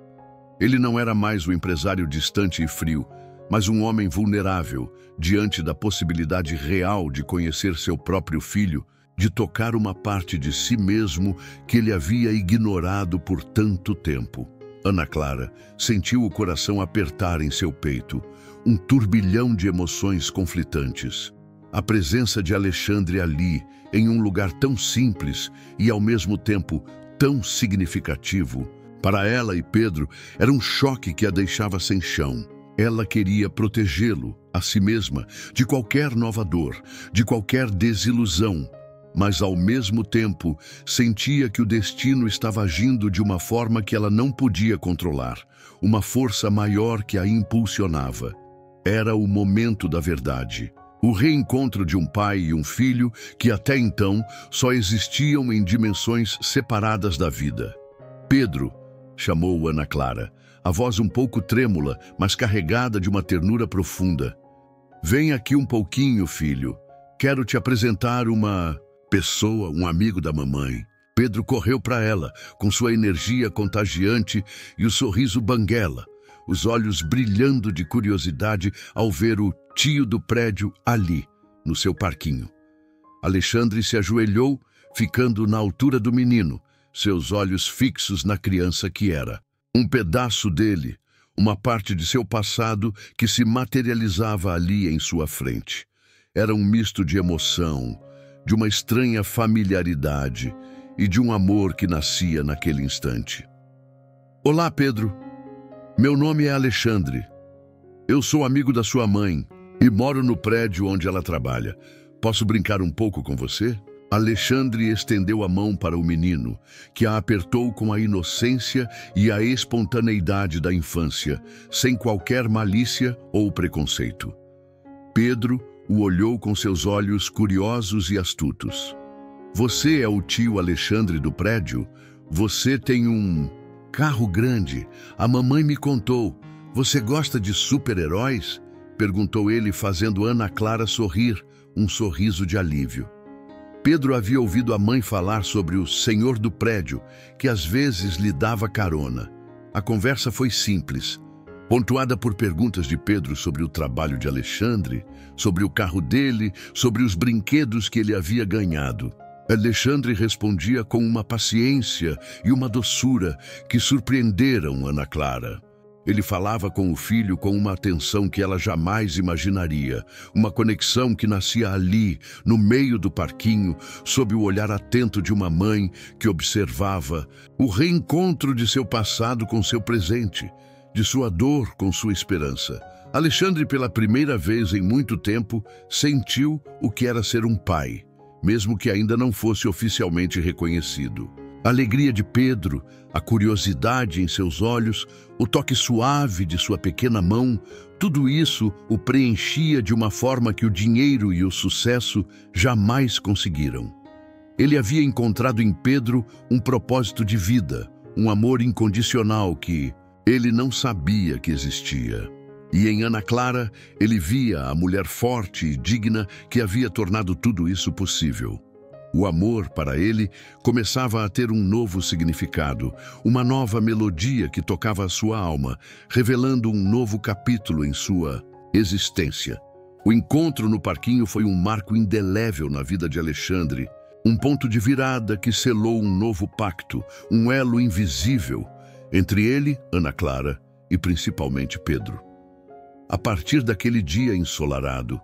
Ele não era mais o empresário distante e frio, mas um homem vulnerável, diante da possibilidade real de conhecer seu próprio filho, de tocar uma parte de si mesmo que ele havia ignorado por tanto tempo. Ana Clara sentiu o coração apertar em seu peito, um turbilhão de emoções conflitantes. A presença de Alexandre ali, em um lugar tão simples e ao mesmo tempo tão significativo, para ela e Pedro, era um choque que a deixava sem chão. Ela queria protegê-lo, a si mesma, de qualquer nova dor, de qualquer desilusão, mas ao mesmo tempo sentia que o destino estava agindo de uma forma que ela não podia controlar, uma força maior que a impulsionava. Era o momento da verdade. O reencontro de um pai e um filho que até então só existiam em dimensões separadas da vida. Pedro, chamou Ana Clara, a voz um pouco trêmula, mas carregada de uma ternura profunda. Vem aqui um pouquinho, filho. Quero te apresentar uma pessoa, um amigo da mamãe. Pedro correu para ela, com sua energia contagiante e o sorriso banguela, os olhos brilhando de curiosidade ao ver o tio do prédio ali, no seu parquinho. Alexandre se ajoelhou, ficando na altura do menino, seus olhos fixos na criança que era. Um pedaço dele, uma parte de seu passado que se materializava ali em sua frente. Era um misto de emoção, de uma estranha familiaridade e de um amor que nascia naquele instante. Olá, Pedro. Meu nome é Alexandre. Eu sou amigo da sua mãe e moro no prédio onde ela trabalha. Posso brincar um pouco com você? Alexandre estendeu a mão para o menino, que a apertou com a inocência e a espontaneidade da infância, sem qualquer malícia ou preconceito. Pedro o olhou com seus olhos curiosos e astutos. Você é o tio Alexandre do prédio? Você tem um carro grande. A mamãe me contou. Você gosta de super-heróis? Perguntou ele, fazendo Ana Clara sorrir, um sorriso de alívio. Pedro havia ouvido a mãe falar sobre o senhor do prédio, que às vezes lhe dava carona. A conversa foi simples, pontuada por perguntas de Pedro sobre o trabalho de Alexandre, sobre o carro dele, sobre os brinquedos que ele havia ganhado. Alexandre respondia com uma paciência e uma doçura que surpreenderam Ana Clara. Ele falava com o filho com uma atenção que ela jamais imaginaria, uma conexão que nascia ali, no meio do parquinho, sob o olhar atento de uma mãe que observava o reencontro de seu passado com seu presente, de sua dor com sua esperança. Alexandre, pela primeira vez em muito tempo, sentiu o que era ser um pai, mesmo que ainda não fosse oficialmente reconhecido. A alegria de Pedro, a curiosidade em seus olhos, o toque suave de sua pequena mão, tudo isso o preenchia de uma forma que o dinheiro e o sucesso jamais conseguiram. Ele havia encontrado em Pedro um propósito de vida, um amor incondicional que ele não sabia que existia. E em Ana Clara, ele via a mulher forte e digna que havia tornado tudo isso possível. O amor, para ele, começava a ter um novo significado, uma nova melodia que tocava a sua alma, revelando um novo capítulo em sua existência. O encontro no parquinho foi um marco indelével na vida de Alexandre, um ponto de virada que selou um novo pacto, um elo invisível entre ele, Ana Clara e principalmente Pedro. A partir daquele dia ensolarado,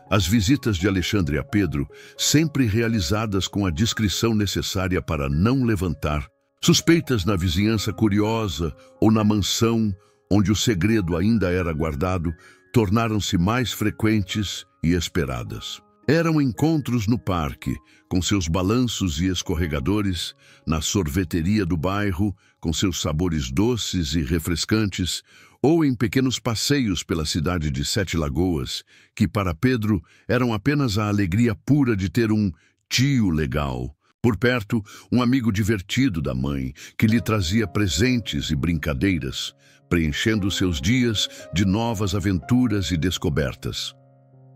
as visitas de Alexandre a Pedro, sempre realizadas com a discrição necessária para não levantar suspeitas na vizinhança curiosa ou na mansão onde o segredo ainda era guardado, tornaram-se mais frequentes e esperadas. Eram encontros no parque, com seus balanços e escorregadores, na sorveteria do bairro, com seus sabores doces e refrescantes, ou em pequenos passeios pela cidade de Sete Lagoas, que para Pedro eram apenas a alegria pura de ter um tio legal. Por perto, um amigo divertido da mãe, que lhe trazia presentes e brincadeiras, preenchendo seus dias de novas aventuras e descobertas.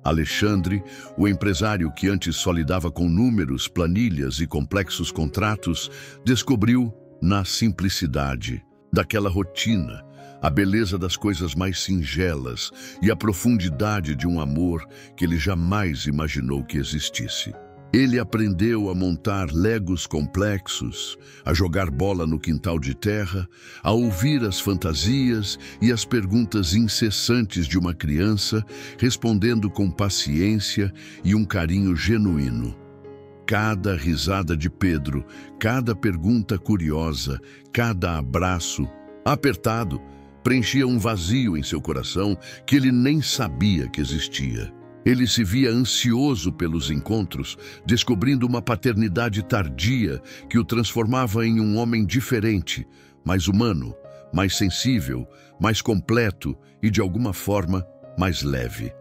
Alexandre, o empresário que antes só lidava com números, planilhas e complexos contratos, descobriu, na simplicidade daquela rotina, a beleza das coisas mais singelas e a profundidade de um amor que ele jamais imaginou que existisse. Ele aprendeu a montar legos complexos, a jogar bola no quintal de terra, a ouvir as fantasias e as perguntas incessantes de uma criança, respondendo com paciência e um carinho genuíno. Cada risada de Pedro, cada pergunta curiosa, cada abraço apertado, preenchia um vazio em seu coração que ele nem sabia que existia. Ele se via ansioso pelos encontros, descobrindo uma paternidade tardia que o transformava em um homem diferente, mais humano, mais sensível, mais completo e, de alguma forma, mais leve.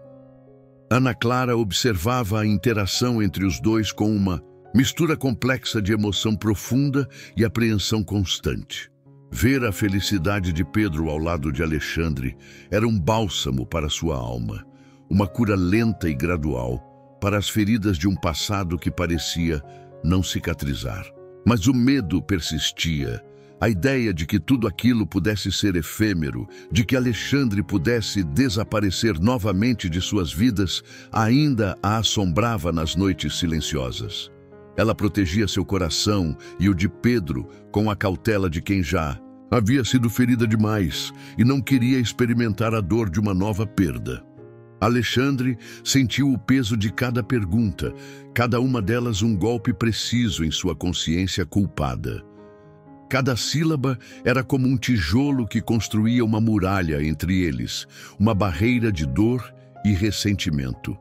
Ana Clara observava a interação entre os dois com uma mistura complexa de emoção profunda e apreensão constante. Ver a felicidade de Pedro ao lado de Alexandre era um bálsamo para sua alma, uma cura lenta e gradual para as feridas de um passado que parecia não cicatrizar. Mas o medo persistia, a ideia de que tudo aquilo pudesse ser efêmero, de que Alexandre pudesse desaparecer novamente de suas vidas, ainda a assombrava nas noites silenciosas. Ela protegia seu coração e o de Pedro com a cautela de quem já havia sido ferida demais e não queria experimentar a dor de uma nova perda. Alexandre sentiu o peso de cada pergunta, cada uma delas um golpe preciso em sua consciência culpada. Cada sílaba era como um tijolo que construía uma muralha entre eles, uma barreira de dor e ressentimento.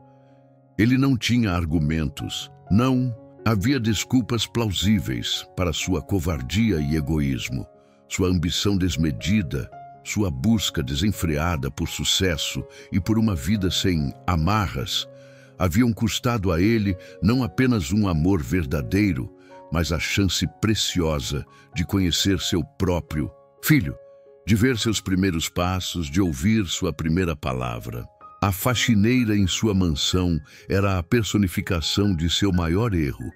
Ele não tinha argumentos, não havia desculpas plausíveis para sua covardia e egoísmo, sua ambição desmedida, sua busca desenfreada por sucesso e por uma vida sem amarras, haviam custado a ele não apenas um amor verdadeiro, mas a chance preciosa de conhecer seu próprio filho, de ver seus primeiros passos, de ouvir sua primeira palavra. A faxineira em sua mansão era a personificação de seu maior erro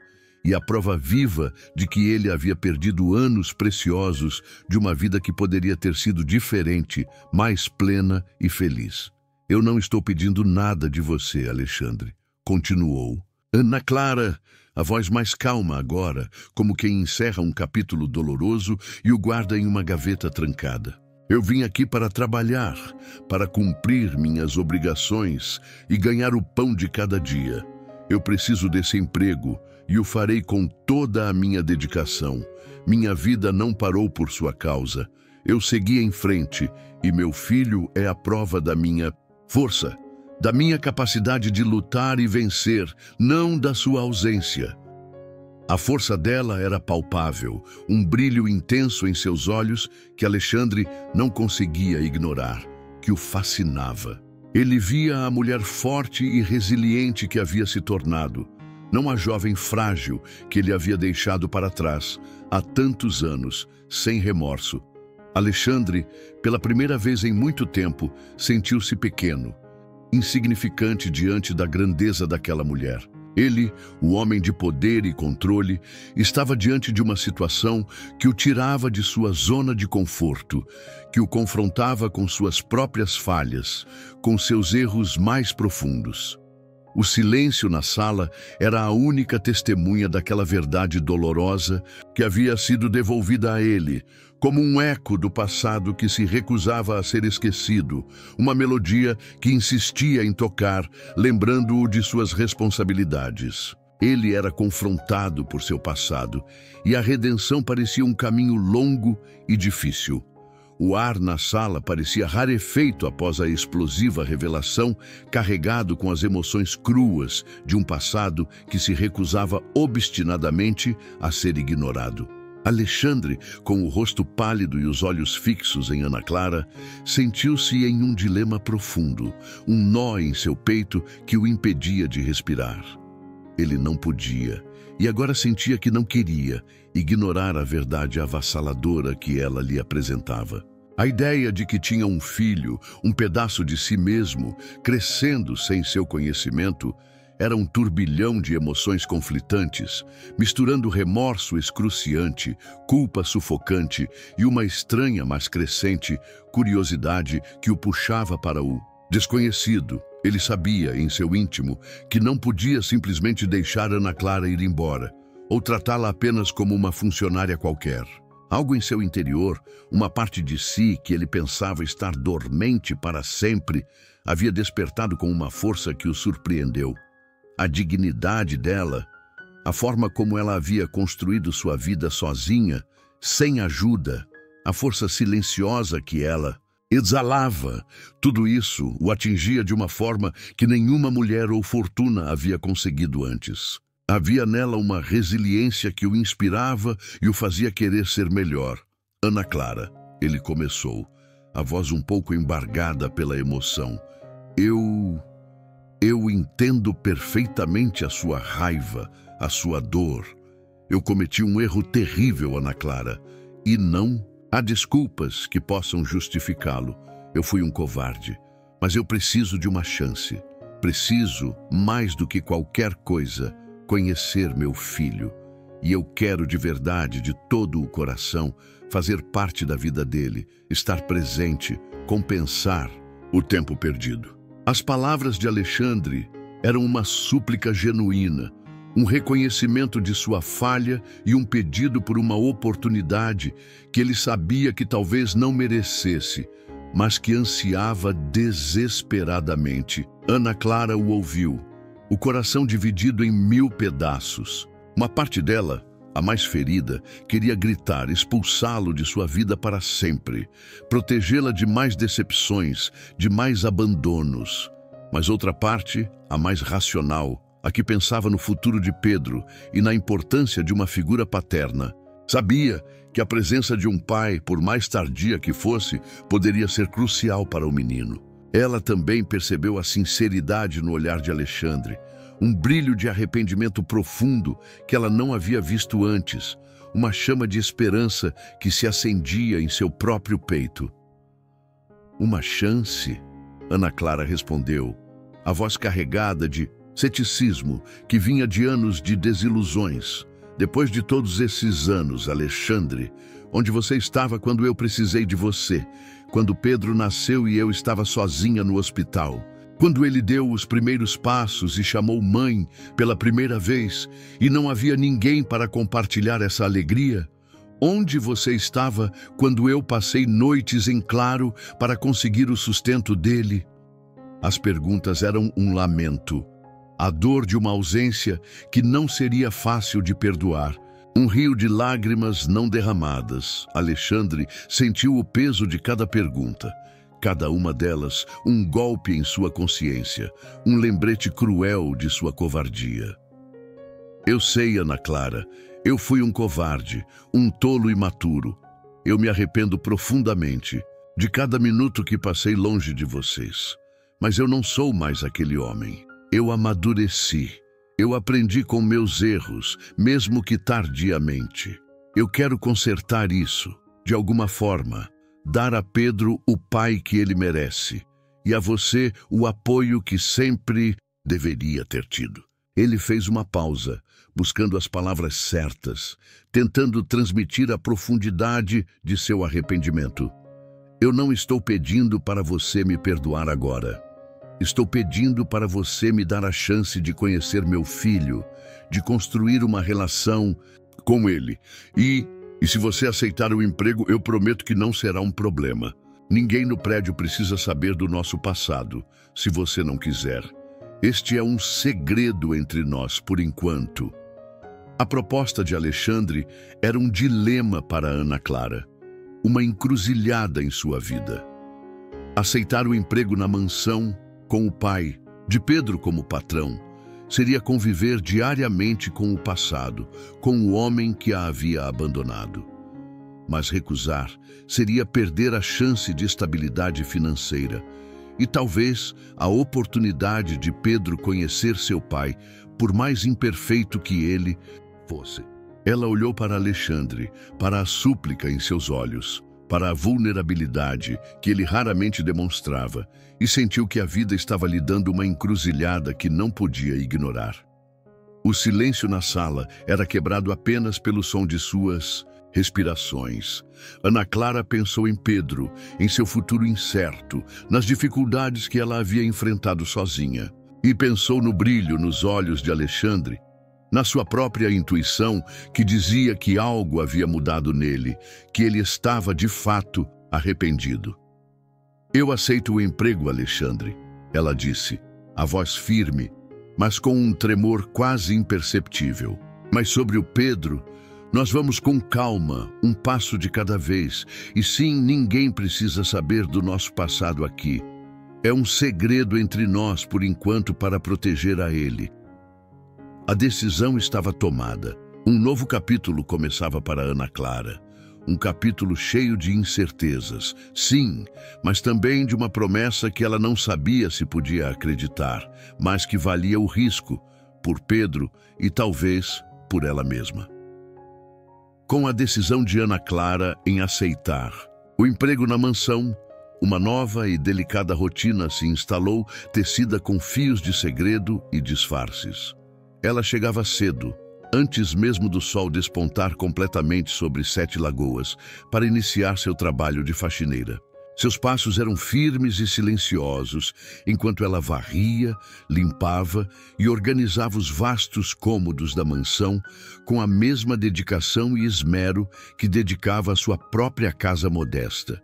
e a prova viva de que ele havia perdido anos preciosos de uma vida que poderia ter sido diferente, mais plena e feliz. Eu não estou pedindo nada de você, Alexandre, continuou. Ana Clara, a voz mais calma agora, como quem encerra um capítulo doloroso e o guarda em uma gaveta trancada. Eu vim aqui para trabalhar, para cumprir minhas obrigações e ganhar o pão de cada dia. Eu preciso desse emprego e o farei com toda a minha dedicação. Minha vida não parou por sua causa. Eu segui em frente e meu filho é a prova da minha força, da minha capacidade de lutar e vencer, não da sua ausência. A força dela era palpável, um brilho intenso em seus olhos que Alexandre não conseguia ignorar, que o fascinava. Ele via a mulher forte e resiliente que havia se tornado, não a jovem frágil que ele havia deixado para trás há tantos anos, sem remorso. Alexandre, pela primeira vez em muito tempo, sentiu-se pequeno, insignificante diante da grandeza daquela mulher. Ele, o homem de poder e controle, estava diante de uma situação que o tirava de sua zona de conforto, que o confrontava com suas próprias falhas, com seus erros mais profundos. O silêncio na sala era a única testemunha daquela verdade dolorosa que havia sido devolvida a ele, como um eco do passado que se recusava a ser esquecido, uma melodia que insistia em tocar, lembrando-o de suas responsabilidades. Ele era confrontado por seu passado, e a redenção parecia um caminho longo e difícil. O ar na sala parecia rarefeito após a explosiva revelação, carregado com as emoções cruas de um passado que se recusava obstinadamente a ser ignorado. Alexandre, com o rosto pálido e os olhos fixos em Ana Clara, sentiu-se em um dilema profundo, um nó em seu peito que o impedia de respirar. Ele não podia, e agora sentia que não queria, ignorar a verdade avassaladora que ela lhe apresentava. A ideia de que tinha um filho, um pedaço de si mesmo, crescendo sem seu conhecimento, era um turbilhão de emoções conflitantes, misturando remorso excruciante, culpa sufocante e uma estranha, mas crescente, curiosidade que o puxava para o desconhecido. Ele sabia, em seu íntimo, que não podia simplesmente deixar Ana Clara ir embora, ou tratá-la apenas como uma funcionária qualquer. Algo em seu interior, uma parte de si que ele pensava estar dormente para sempre, havia despertado com uma força que o surpreendeu. A dignidade dela, a forma como ela havia construído sua vida sozinha, sem ajuda, a força silenciosa que ela exalava, tudo isso o atingia de uma forma que nenhuma mulher ou fortuna havia conseguido antes. Havia nela uma resiliência que o inspirava e o fazia querer ser melhor. Ana Clara, ele começou, a voz um pouco embargada pela emoção. Eu entendo perfeitamente a sua raiva, a sua dor. Eu cometi um erro terrível, Ana Clara, e não há desculpas que possam justificá-lo. Eu fui um covarde, mas eu preciso de uma chance. Preciso, mais do que qualquer coisa, conhecer meu filho. E eu quero de verdade, de todo o coração, fazer parte da vida dele, estar presente, compensar o tempo perdido. As palavras de Alexandre eram uma súplica genuína, um reconhecimento de sua falha e um pedido por uma oportunidade que ele sabia que talvez não merecesse, mas que ansiava desesperadamente. Ana Clara o ouviu, o coração dividido em 1000 pedaços. Uma parte dela, a mais ferida, queria gritar, expulsá-lo de sua vida para sempre, protegê-la de mais decepções, de mais abandonos. Mas outra parte, a mais racional, a que pensava no futuro de Pedro e na importância de uma figura paterna, sabia que a presença de um pai, por mais tardia que fosse, poderia ser crucial para o menino. Ela também percebeu a sinceridade no olhar de Alexandre, um brilho de arrependimento profundo que ela não havia visto antes, uma chama de esperança que se acendia em seu próprio peito. Uma chance? Ana Clara respondeu, a voz carregada de ceticismo que vinha de anos de desilusões. Depois de todos esses anos, Alexandre, onde você estava quando eu precisei de você, quando Pedro nasceu e eu estava sozinha no hospital, quando ele deu os primeiros passos e chamou mãe pela primeira vez e não havia ninguém para compartilhar essa alegria? Onde você estava quando eu passei noites em claro para conseguir o sustento dele? As perguntas eram um lamento, a dor de uma ausência que não seria fácil de perdoar. Um rio de lágrimas não derramadas. Alexandre sentiu o peso de cada pergunta. Cada uma delas, um golpe em sua consciência, um lembrete cruel de sua covardia. Eu sei, Ana Clara, eu fui um covarde, um tolo imaturo. Eu me arrependo profundamente de cada minuto que passei longe de vocês. Mas eu não sou mais aquele homem. Eu amadureci. Eu aprendi com meus erros, mesmo que tardiamente. Eu quero consertar isso, de alguma forma. Dar a Pedro o pai que ele merece e a você o apoio que sempre deveria ter tido. Ele fez uma pausa, buscando as palavras certas, tentando transmitir a profundidade de seu arrependimento. Eu não estou pedindo para você me perdoar agora. Estou pedindo para você me dar a chance de conhecer meu filho, de construir uma relação com ele E se você aceitar o emprego, eu prometo que não será um problema. Ninguém no prédio precisa saber do nosso passado, se você não quiser. Este é um segredo entre nós, por enquanto. A proposta de Alexandre era um dilema para Ana Clara, uma encruzilhada em sua vida. Aceitar o emprego na mansão, com o pai, de Pedro como patrão, seria conviver diariamente com o passado, com o homem que a havia abandonado. Mas recusar seria perder a chance de estabilidade financeira e talvez a oportunidade de Pedro conhecer seu pai, por mais imperfeito que ele fosse. Ela olhou para Alexandre, para a súplica em seus olhos, para a vulnerabilidade que ele raramente demonstrava, e sentiu que a vida estava lhe dando uma encruzilhada que não podia ignorar. O silêncio na sala era quebrado apenas pelo som de suas respirações. Ana Clara pensou em Pedro, em seu futuro incerto, nas dificuldades que ela havia enfrentado sozinha. E pensou no brilho nos olhos de Alexandre, na sua própria intuição que dizia que algo havia mudado nele, que ele estava de fato arrependido. Eu aceito o emprego, Alexandre, ela disse, a voz firme, mas com um tremor quase imperceptível. Mas sobre o Pedro, nós vamos com calma, um passo de cada vez. E sim, ninguém precisa saber do nosso passado aqui. É um segredo entre nós, por enquanto, para proteger a ele. A decisão estava tomada. Um novo capítulo começava para Ana Clara. Um capítulo cheio de incertezas, sim, mas também de uma promessa que ela não sabia se podia acreditar, mas que valia o risco, por Pedro e talvez por ela mesma. Com a decisão de Ana Clara em aceitar o emprego na mansão, uma nova e delicada rotina se instalou, tecida com fios de segredo e disfarces. Ela chegava cedo, antes mesmo do sol despontar completamente sobre 7 lagoas, para iniciar seu trabalho de faxineira. Seus passos eram firmes e silenciosos, enquanto ela varria, limpava e organizava os vastos cômodos da mansão com a mesma dedicação e esmero que dedicava à sua própria casa modesta.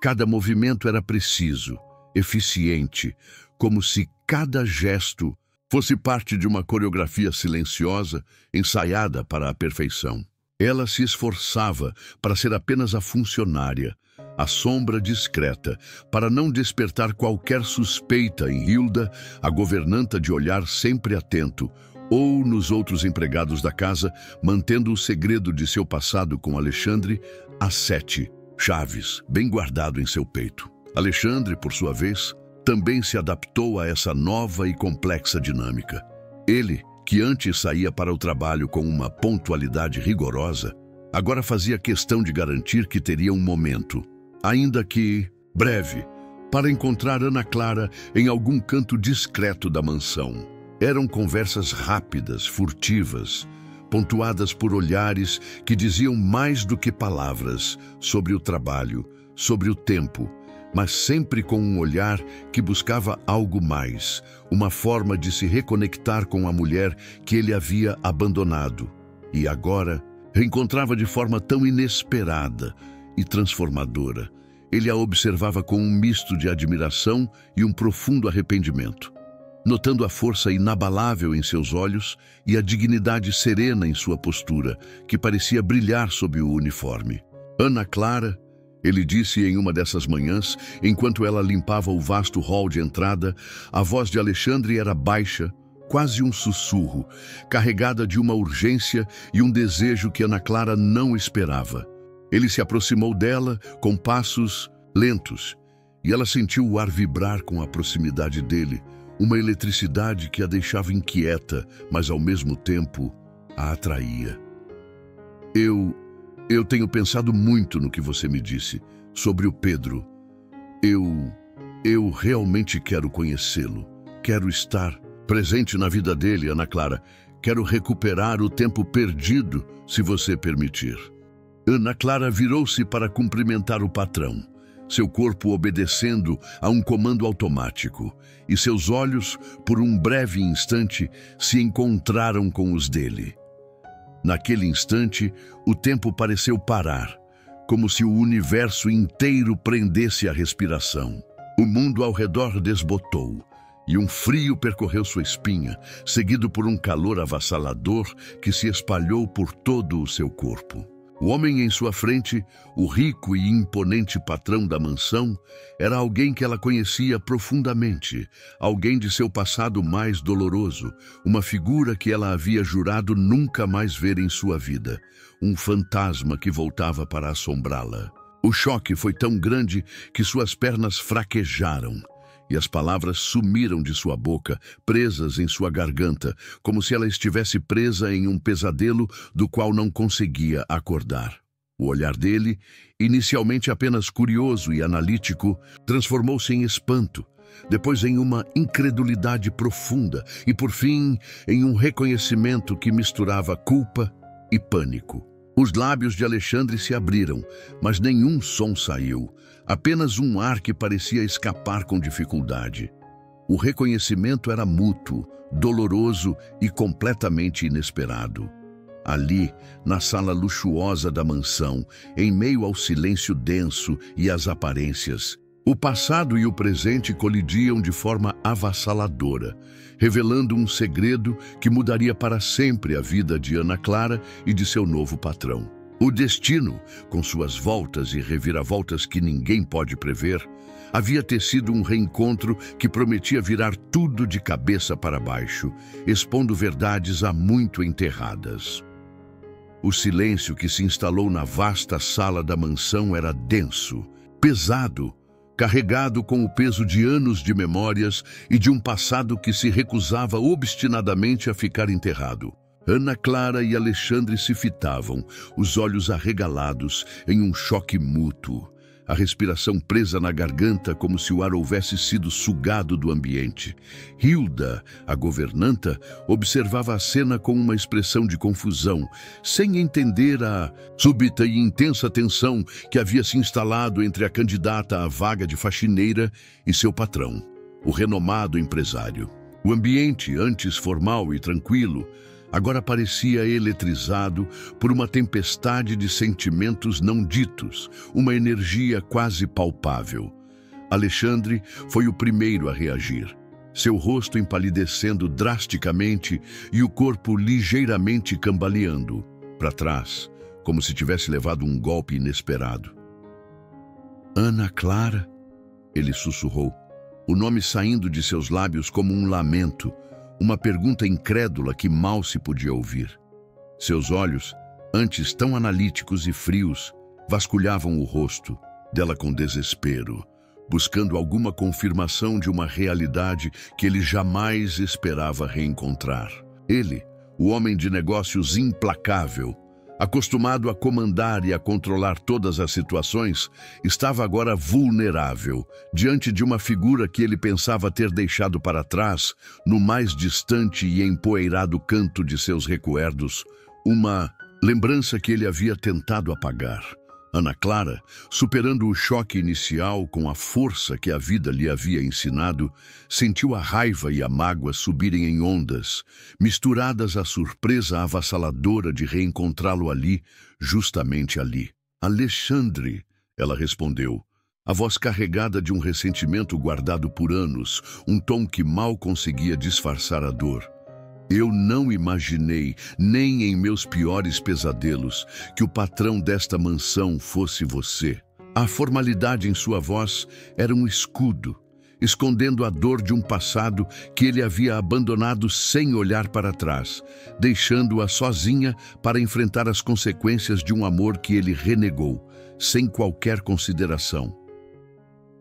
Cada movimento era preciso, eficiente, como se cada gesto fosse parte de uma coreografia silenciosa, ensaiada para a perfeição. Ela se esforçava para ser apenas a funcionária, a sombra discreta, para não despertar qualquer suspeita em Hilda, a governanta de olhar sempre atento, ou nos outros empregados da casa, mantendo o segredo de seu passado com Alexandre a 7 chaves, bem guardado em seu peito. Alexandre, por sua vez, também se adaptou a essa nova e complexa dinâmica. Ele, que antes saía para o trabalho com uma pontualidade rigorosa, agora fazia questão de garantir que teria um momento, ainda que breve, para encontrar Ana Clara em algum canto discreto da mansão. Eram conversas rápidas, furtivas, pontuadas por olhares que diziam mais do que palavras sobre o trabalho, sobre o tempo, mas sempre com um olhar que buscava algo mais, uma forma de se reconectar com a mulher que ele havia abandonado e agora reencontrava de forma tão inesperada e transformadora. Ele a observava com um misto de admiração e um profundo arrependimento, notando a força inabalável em seus olhos e a dignidade serena em sua postura, que parecia brilhar sob o uniforme. Ana Clara, ele disse em uma dessas manhãs, enquanto ela limpava o vasto hall de entrada, a voz de Alexandre era baixa, quase um sussurro, carregada de uma urgência e um desejo que Ana Clara não esperava. Ele se aproximou dela com passos lentos, e ela sentiu o ar vibrar com a proximidade dele, uma eletricidade que a deixava inquieta, mas ao mesmo tempo a atraía. Eu tenho pensado muito no que você me disse sobre o Pedro. Eu realmente quero conhecê-lo. Quero estar presente na vida dele, Ana Clara. Quero recuperar o tempo perdido, se você permitir. Ana Clara virou-se para cumprimentar o patrão, seu corpo obedecendo a um comando automático, e seus olhos, por um breve instante, se encontraram com os dele. Naquele instante, o tempo pareceu parar, como se o universo inteiro prendesse a respiração. O mundo ao redor desbotou, e um frio percorreu sua espinha, seguido por um calor avassalador que se espalhou por todo o seu corpo. O homem em sua frente, o rico e imponente patrão da mansão, era alguém que ela conhecia profundamente, alguém de seu passado mais doloroso, uma figura que ela havia jurado nunca mais ver em sua vida, um fantasma que voltava para assombrá-la. O choque foi tão grande que suas pernas fraquejaram, e as palavras sumiram de sua boca, presas em sua garganta, como se ela estivesse presa em um pesadelo do qual não conseguia acordar. O olhar dele, inicialmente apenas curioso e analítico, transformou-se em espanto, depois em uma incredulidade profunda e, por fim, em um reconhecimento que misturava culpa e pânico. Os lábios de Alexandre se abriram, mas nenhum som saiu, apenas um ar que parecia escapar com dificuldade. O reconhecimento era mútuo, doloroso e completamente inesperado. Ali, na sala luxuosa da mansão, em meio ao silêncio denso e às aparências, o passado e o presente colidiam de forma avassaladora, revelando um segredo que mudaria para sempre a vida de Ana Clara e de seu novo patrão. O destino, com suas voltas e reviravoltas que ninguém pode prever, havia tecido um reencontro que prometia virar tudo de cabeça para baixo, expondo verdades há muito enterradas. O silêncio que se instalou na vasta sala da mansão era denso, pesado, carregado com o peso de anos de memórias e de um passado que se recusava obstinadamente a ficar enterrado. Ana Clara e Alexandre se fitavam, os olhos arregalados, em um choque mútuo. A respiração presa na garganta como se o ar houvesse sido sugado do ambiente. Hilda, a governanta, observava a cena com uma expressão de confusão, sem entender a súbita e intensa tensão que havia se instalado entre a candidata à vaga de faxineira e seu patrão, o renomado empresário. O ambiente, antes formal e tranquilo, agora parecia eletrizado por uma tempestade de sentimentos não ditos, uma energia quase palpável. Alexandre foi o primeiro a reagir, seu rosto empalidecendo drasticamente e o corpo ligeiramente cambaleando para trás, como se tivesse levado um golpe inesperado. Ana Clara, ele sussurrou, o nome saindo de seus lábios como um lamento, uma pergunta incrédula que mal se podia ouvir. Seus olhos, antes tão analíticos e frios, vasculhavam o rosto dela com desespero, buscando alguma confirmação de uma realidade que ele jamais esperava reencontrar. Ele, o homem de negócios implacável, acostumado a comandar e a controlar todas as situações, estava agora vulnerável, diante de uma figura que ele pensava ter deixado para trás, no mais distante e empoeirado canto de seus recuerdos, uma lembrança que ele havia tentado apagar. Ana Clara, superando o choque inicial com a força que a vida lhe havia ensinado, sentiu a raiva e a mágoa subirem em ondas, misturadas à surpresa avassaladora de reencontrá-lo ali, justamente ali. Alexandre, ela respondeu, a voz carregada de um ressentimento guardado por anos, um tom que mal conseguia disfarçar a dor. Eu não imaginei, nem em meus piores pesadelos, que o patrão desta mansão fosse você. A formalidade em sua voz era um escudo, escondendo a dor de um passado que ele havia abandonado sem olhar para trás, deixando-a sozinha para enfrentar as consequências de um amor que ele renegou, sem qualquer consideração.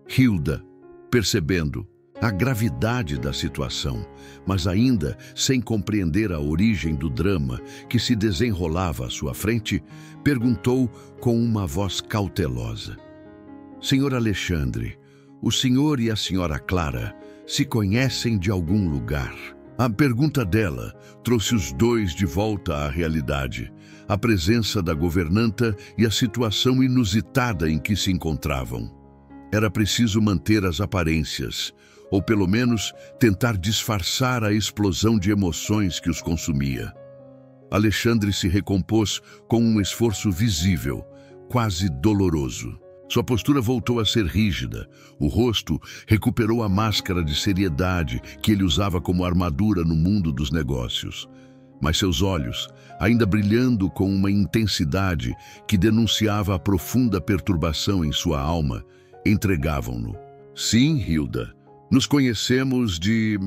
Hilda, percebendo a gravidade da situação, mas ainda sem compreender a origem do drama que se desenrolava à sua frente, perguntou com uma voz cautelosa. Senhor Alexandre, o senhor e a senhora Clara se conhecem de algum lugar? A pergunta dela trouxe os dois de volta à realidade, a presença da governanta e a situação inusitada em que se encontravam. Era preciso manter as aparências, ou pelo menos tentar disfarçar a explosão de emoções que os consumia. Alexandre se recompôs com um esforço visível, quase doloroso. Sua postura voltou a ser rígida, o rosto recuperou a máscara de seriedade que ele usava como armadura no mundo dos negócios. Mas seus olhos, ainda brilhando com uma intensidade que denunciava a profunda perturbação em sua alma, entregavam-no. Sim, Hilda, nos conhecemos de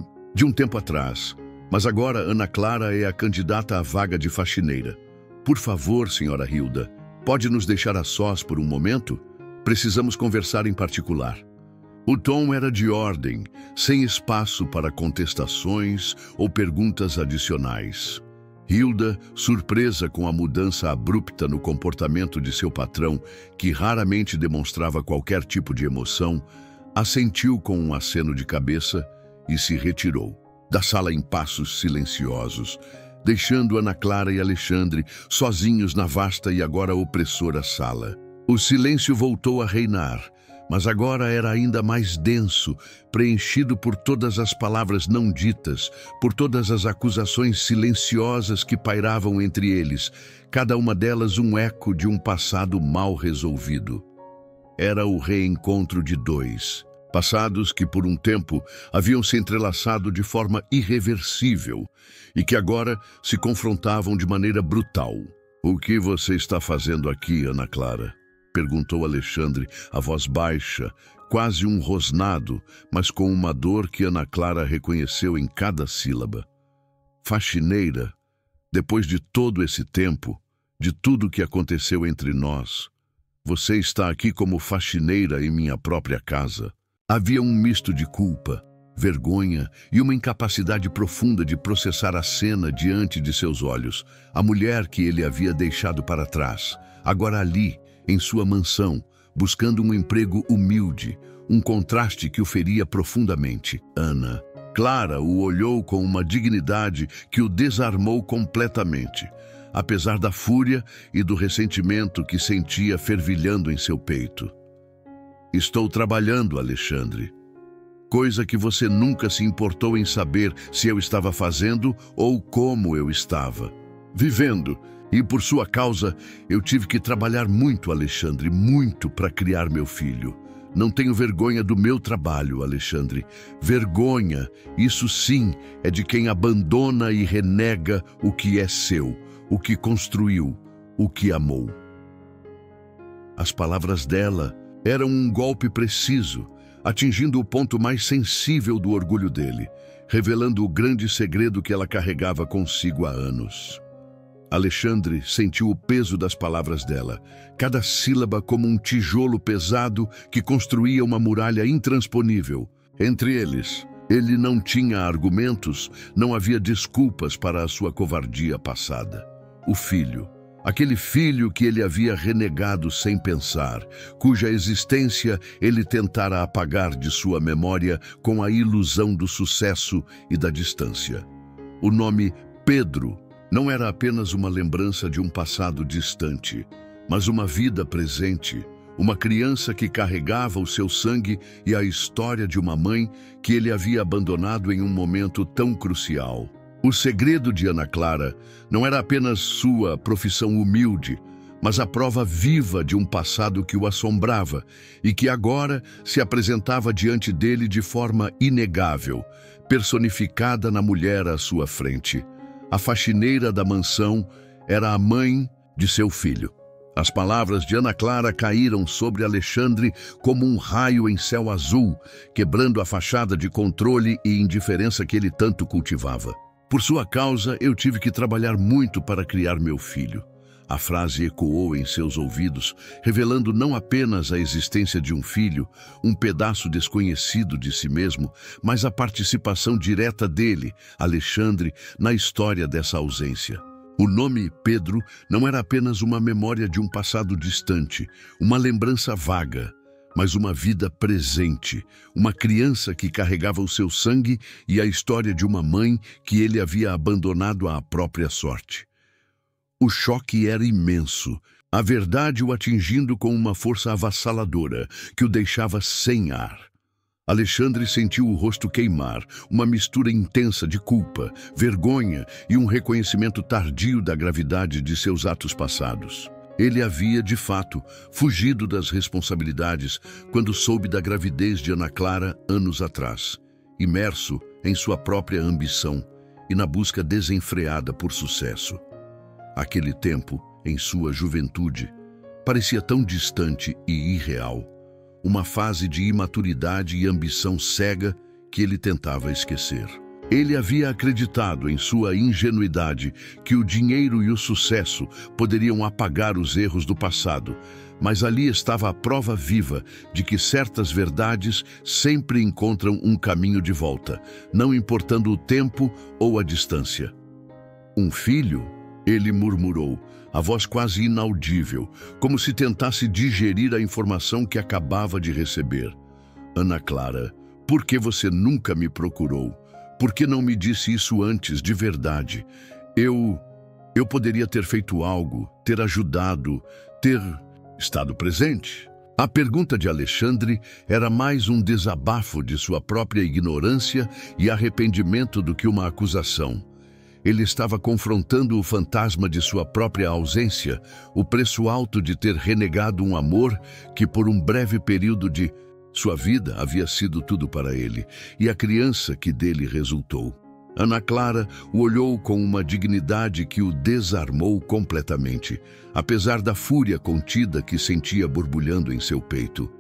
um tempo atrás, mas agora Ana Clara é a candidata à vaga de faxineira. Por favor, senhora Hilda, pode nos deixar a sós por um momento? Precisamos conversar em particular. O tom era de ordem, sem espaço para contestações ou perguntas adicionais. Hilda, surpresa com a mudança abrupta no comportamento de seu patrão, que raramente demonstrava qualquer tipo de emoção, assentiu com um aceno de cabeça e se retirou da sala em passos silenciosos, deixando Ana Clara e Alexandre sozinhos na vasta e agora opressora sala. O silêncio voltou a reinar, mas agora era ainda mais denso, preenchido por todas as palavras não ditas, por todas as acusações silenciosas que pairavam entre eles, cada uma delas um eco de um passado mal resolvido. Era o reencontro de dois, passados que por um tempo haviam se entrelaçado de forma irreversível e que agora se confrontavam de maneira brutal. "O que você está fazendo aqui, Ana Clara?" perguntou Alexandre, a voz baixa, quase um rosnado, mas com uma dor que Ana Clara reconheceu em cada sílaba. Faxineira, depois de todo esse tempo, de tudo o que aconteceu entre nós. Você está aqui como faxineira em minha própria casa. Havia um misto de culpa, vergonha e uma incapacidade profunda de processar a cena diante de seus olhos. A mulher que ele havia deixado para trás, agora ali, em sua mansão, buscando um emprego humilde, um contraste que o feria profundamente. Ana Clara o olhou com uma dignidade que o desarmou completamente, apesar da fúria e do ressentimento que sentia fervilhando em seu peito. Estou trabalhando, Alexandre. Coisa que você nunca se importou em saber se eu estava fazendo ou como eu estava. Vivendo. E por sua causa, eu tive que trabalhar muito, Alexandre, muito para criar meu filho. Não tenho vergonha do meu trabalho, Alexandre. Vergonha, isso sim, é de quem abandona e renega o que é seu, o que construiu, o que amou. As palavras dela eram um golpe preciso, atingindo o ponto mais sensível do orgulho dele, revelando o grande segredo que ela carregava consigo há anos. Alexandre sentiu o peso das palavras dela, cada sílaba como um tijolo pesado que construía uma muralha intransponível. Entre eles, ele não tinha argumentos, não havia desculpas para a sua covardia passada. O filho, aquele filho que ele havia renegado sem pensar, cuja existência ele tentara apagar de sua memória com a ilusão do sucesso e da distância. O nome Pedro não era apenas uma lembrança de um passado distante, mas uma vida presente, uma criança que carregava o seu sangue e a história de uma mãe que ele havia abandonado em um momento tão crucial. O segredo de Ana Clara não era apenas sua profissão humilde, mas a prova viva de um passado que o assombrava e que agora se apresentava diante dele de forma inegável, personificada na mulher à sua frente. A faxineira da mansão era a mãe de seu filho. As palavras de Ana Clara caíram sobre Alexandre como um raio em céu azul, quebrando a fachada de controle e indiferença que ele tanto cultivava. Por sua causa, eu tive que trabalhar muito para criar meu filho. A frase ecoou em seus ouvidos, revelando não apenas a existência de um filho, um pedaço desconhecido de si mesmo, mas a participação direta dele, Alexandre, na história dessa ausência. O nome Pedro não era apenas uma memória de um passado distante, uma lembrança vaga, mas uma vida presente, uma criança que carregava o seu sangue e a história de uma mãe que ele havia abandonado à própria sorte. O choque era imenso, a verdade o atingindo com uma força avassaladora que o deixava sem ar. Alexandre sentiu o rosto queimar, uma mistura intensa de culpa, vergonha e um reconhecimento tardio da gravidade de seus atos passados. Ele havia, de fato, fugido das responsabilidades quando soube da gravidez de Ana Clara anos atrás, imerso em sua própria ambição e na busca desenfreada por sucesso. Aquele tempo, em sua juventude, parecia tão distante e irreal, uma fase de imaturidade e ambição cega que ele tentava esquecer. Ele havia acreditado em sua ingenuidade que o dinheiro e o sucesso poderiam apagar os erros do passado, mas ali estava a prova viva de que certas verdades sempre encontram um caminho de volta, não importando o tempo ou a distância. Um filho? Ele murmurou, a voz quase inaudível, como se tentasse digerir a informação que acabava de receber. Ana Clara, por que você nunca me procurou? Por que não me disse isso antes, de verdade? Eu poderia ter feito algo, ter ajudado, ter estado presente. A pergunta de Alexandre era mais um desabafo de sua própria ignorância e arrependimento do que uma acusação. Ele estava confrontando o fantasma de sua própria ausência, o preço alto de ter renegado um amor que por um breve período de sua vida havia sido tudo para ele, e a criança que dele resultou. Ana Clara o olhou com uma dignidade que o desarmou completamente, apesar da fúria contida que sentia borbulhando em seu peito.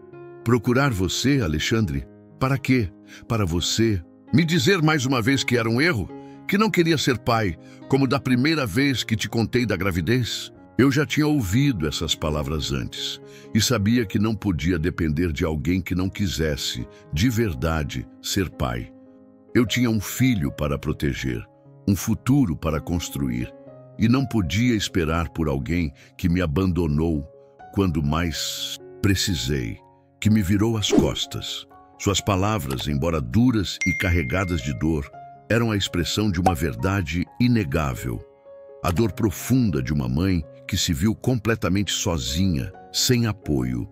Procurar você, Alexandre? Para quê? Para você? Me dizer mais uma vez que era um erro? Que não queria ser pai, como da primeira vez que te contei da gravidez? Eu já tinha ouvido essas palavras antes e sabia que não podia depender de alguém que não quisesse, de verdade, ser pai. Eu tinha um filho para proteger, um futuro para construir, e não podia esperar por alguém que me abandonou quando mais precisei, que me virou as costas. Suas palavras, embora duras e carregadas de dor, eram a expressão de uma verdade inegável. A dor profunda de uma mãe que se viu completamente sozinha, sem apoio.